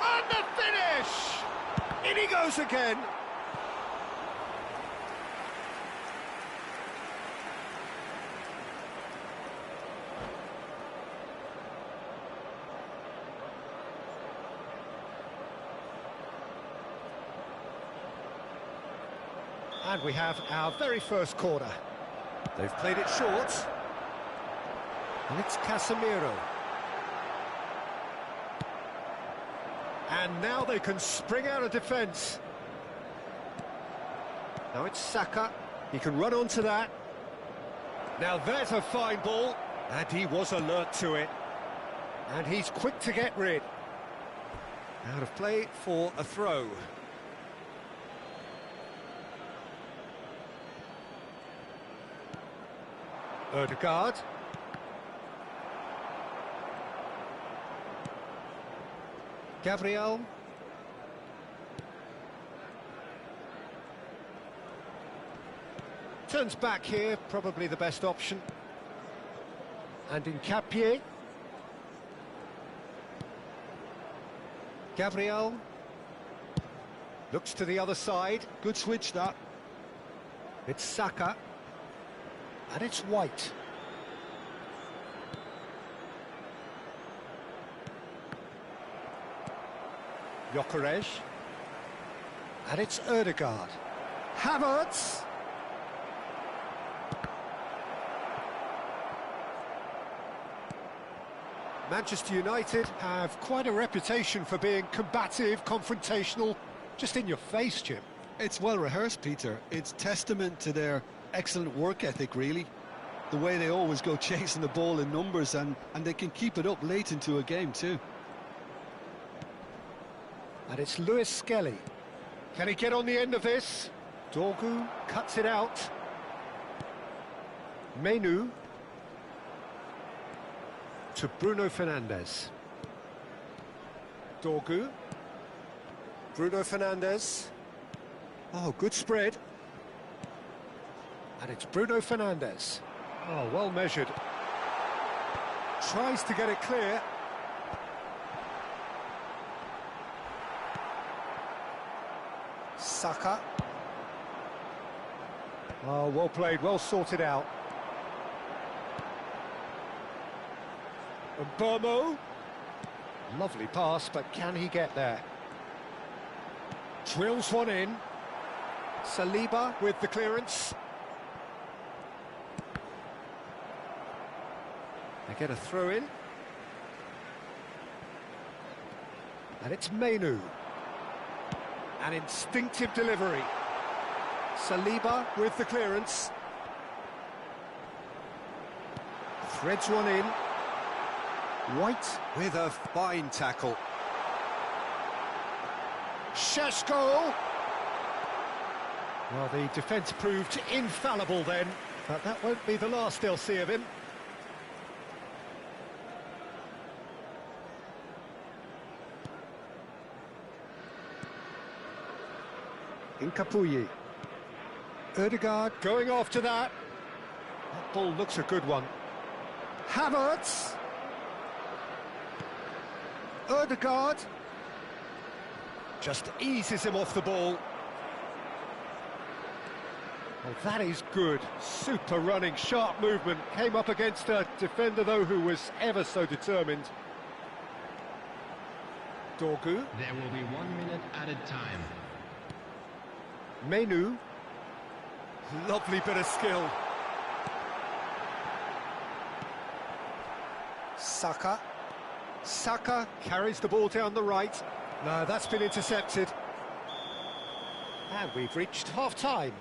And the finish! In he goes again. And we have our very first corner. They've played it short. And it's Casemiro. And now they can spring out of defence. Now it's Saka. He can run onto that. Now there's a fine ball. And he was alert to it. And he's quick to get rid. Out of play for a throw. Ødegaard. Gabriel. Turns back here, probably the best option. And in Capier. Gabriel. Looks to the other side. Good switch, that. It's Saka. And it's White. Gyökeres. And it's Ødegaard. Havertz. Manchester United have quite a reputation for being combative, confrontational, just in your face, Jim. It's well rehearsed, Peter. It's testament to their excellent work ethic, really. The way they always go chasing the ball in numbers, and they can keep it up late into a game too. And it's Lewis Skelly. Can he get on the end of this? Dorgu cuts it out. Menu to Bruno Fernandes. Dorgu. Bruno Fernandes. Oh, good spread. And it's Bruno Fernandes. Oh, well measured. Tries to get it clear. Saka. Oh, well played, well sorted out. And Burmo. Lovely pass, but can he get there? Drills one in. Saliba with the clearance. They get a throw in. And it's Mainu. An instinctive delivery. Saliba with the clearance. Threads one in. White with a fine tackle. Šeško! Well, the defence proved infallible then, but that won't be the last they'll see of him. Incapuyi. Ødegaard going after that. That ball looks a good one. Havertz. Ødegaard. Just eases him off the ball. Well, that is good. Super running, sharp movement. Came up against a defender, though, who was ever so determined. Dorgu. There will be 1 minute added time. Mainu. Lovely bit of skill. Saka. Saka carries the ball down the right. No, that's been intercepted. And we've reached half-time.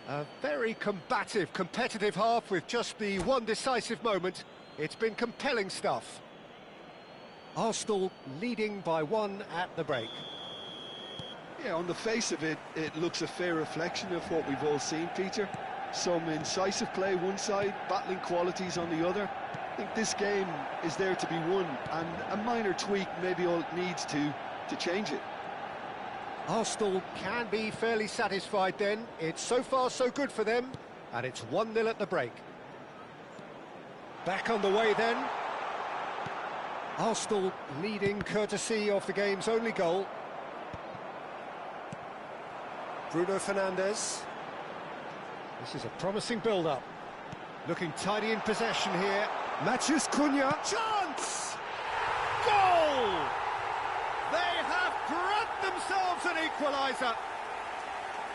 A very combative, competitive half with just the one decisive moment. It's been compelling stuff. Arsenal leading by 1 at the break. Yeah, on the face of it, it looks a fair reflection of what we've all seen, Peter. Some incisive play one side, battling qualities on the other. I think this game is there to be won, and a minor tweak maybe all it needs to change it. Arsenal can be fairly satisfied then. It's so far so good for them, and it's 1-0 at the break. Back on the way then. Arsenal leading courtesy of the game's only goal. Bruno Fernandes. This is a promising build-up. Looking tidy in possession here. Matheus Cunha. Chance! Goal! They have grabbed themselves an equaliser.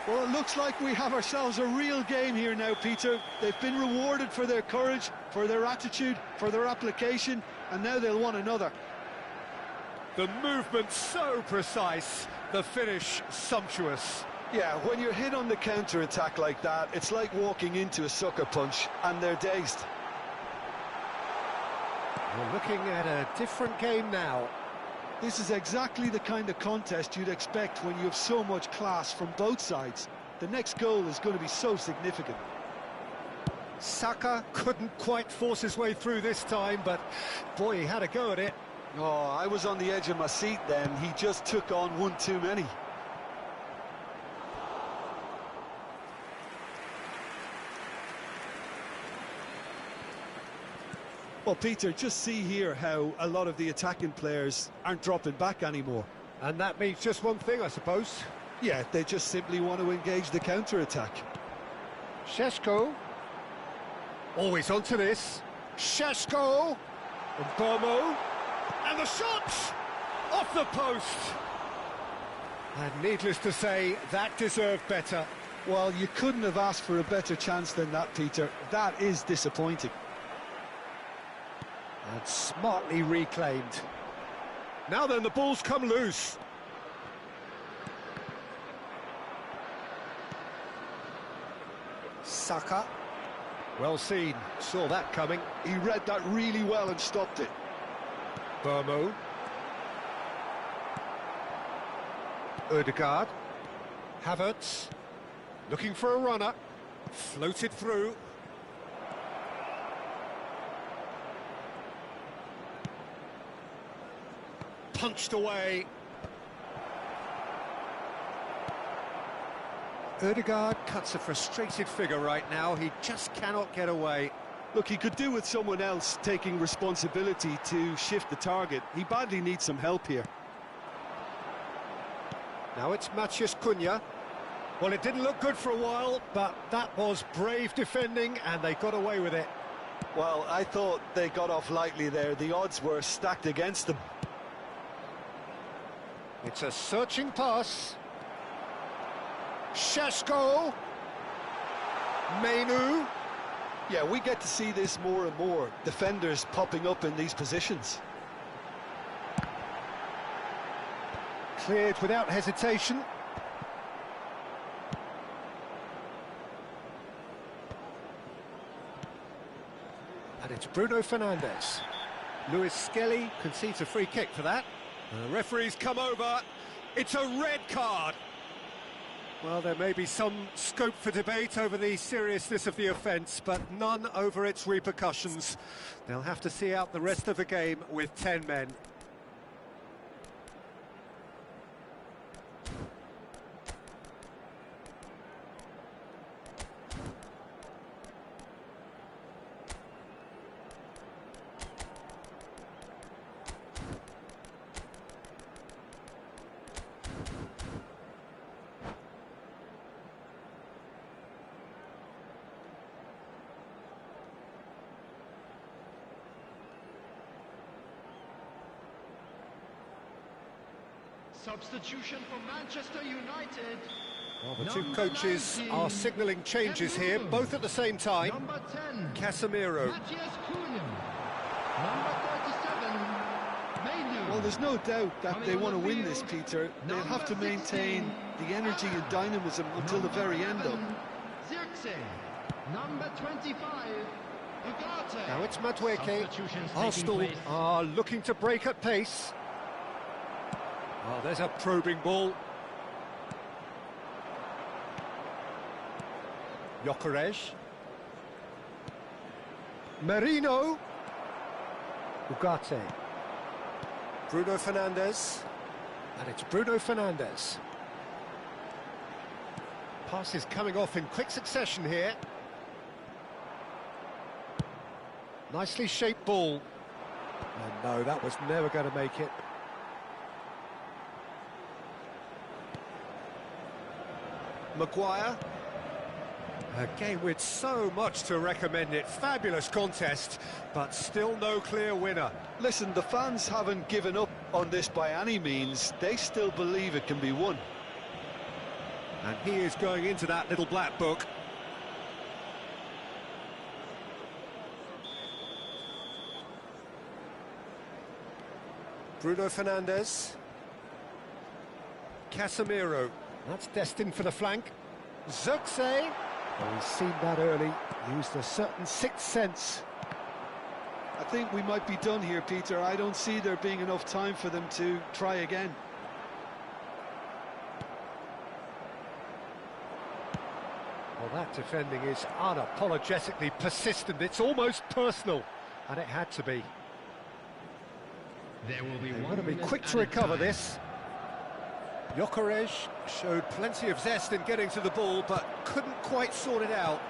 Well, it looks like we have ourselves a real game here now, Peter. They've been rewarded for their courage, for their attitude, for their application, and now they'll want another. The movement so precise, the finish sumptuous. Yeah, when you're hit on the counter-attack like that, it's like walking into a sucker punch, and they're dazed. We're looking at a different game now. This is exactly the kind of contest you'd expect when you have so much class from both sides. The next goal is going to be so significant. Saka couldn't quite force his way through this time, but boy, he had a go at it. Oh, I was on the edge of my seat then. He just took on one too many. Well, Peter, just see here how a lot of the attacking players aren't dropping back anymore. And that means just one thing, I suppose. Yeah, they just simply want to engage the counter-attack. Šeško. Always onto this. Šeško. And Bomo. And the shot! Off the post! And needless to say, that deserved better. Well, you couldn't have asked for a better chance than that, Peter. That is disappointing. And smartly reclaimed. Now then, the ball's come loose. Saka. Well seen, saw that coming. He read that really well and stopped it. Bomo. Ødegaard. Havertz. Looking for a runner. Floated through. Punched away. Ødegaard cuts a frustrated figure right now. He just cannot get away. Look, he could do with someone else taking responsibility to shift the target. He badly needs some help here. Now it's Matheus Cunha. Well, it didn't look good for a while, but that was brave defending, and they got away with it. Well, I thought they got off lightly there. The odds were stacked against them. It's a searching pass. Sheshko. Mainu. Yeah, we get to see this more and more. Defenders popping up in these positions. Cleared without hesitation. And it's Bruno Fernandes. Luis Skelly concedes a free kick for that. The referee's come over. It's a red card. Well, there may be some scope for debate over the seriousness of the offence, but none over its repercussions. They'll have to see out the rest of the game with 10 men. Substitution for Manchester United. Well, the two coaches are signalling changes here, both at the same time. Number 10, Casemiro. Matthias Cunha. Number 37, Mainu. Well, there's no doubt that they want to win this, Peter. They'll have to maintain the energy and dynamism until the very end, though. Zirkzee. Number 25, Ugarte. Now it's Madueke. Substitutions taking Arsenal place. are looking to break at pace. Well, there's a probing ball. Gyökeres. Merino. Ugarte. Bruno Fernandes. And it's Bruno Fernandes. Passes coming off in quick succession here. Nicely shaped ball. And no, that was never going to make it. Maguire. A game with so much to recommend it. Fabulous contest, but still no clear winner. Listen, the fans haven't given up on this by any means. They still believe it can be won. And he is going into that little black book. Bruno Fernandes. Casemiro. That's destined for the flank. Zirkzee. Oh, he's seen that early. Used a certain sixth sense. I think we might be done here, Peter. I don't see there being enough time for them to try again. Well, that defending is unapologetically persistent. It's almost personal, and it had to be. There will be They one want to be minute quick at to a recover time. this. Gyökeres showed plenty of zest in getting to the ball, but couldn't quite sort it out.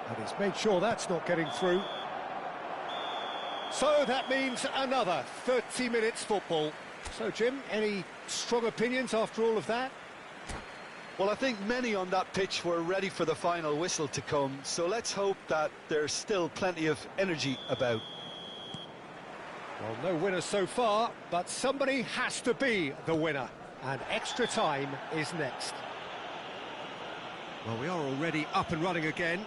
And he's made sure that's not getting through. So that means another 30 minutes football. So, Jim, any strong opinions after all of that? Well, I think many on that pitch were ready for the final whistle to come, so let's hope that there's still plenty of energy about. Well, no winner so far, but somebody has to be the winner. And extra time is next. Well, we are already up and running again.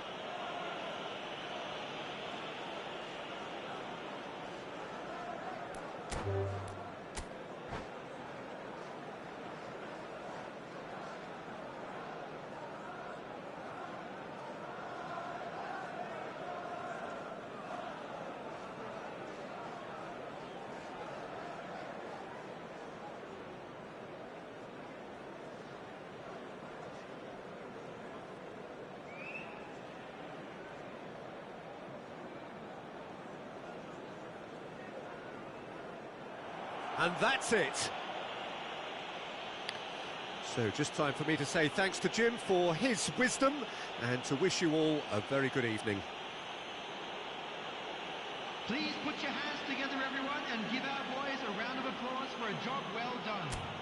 And that's it. So just time for me to say thanks to Jim for his wisdom and to wish you all a very good evening. Please put your hands together, everyone, and give our boys a round of applause for a job well done.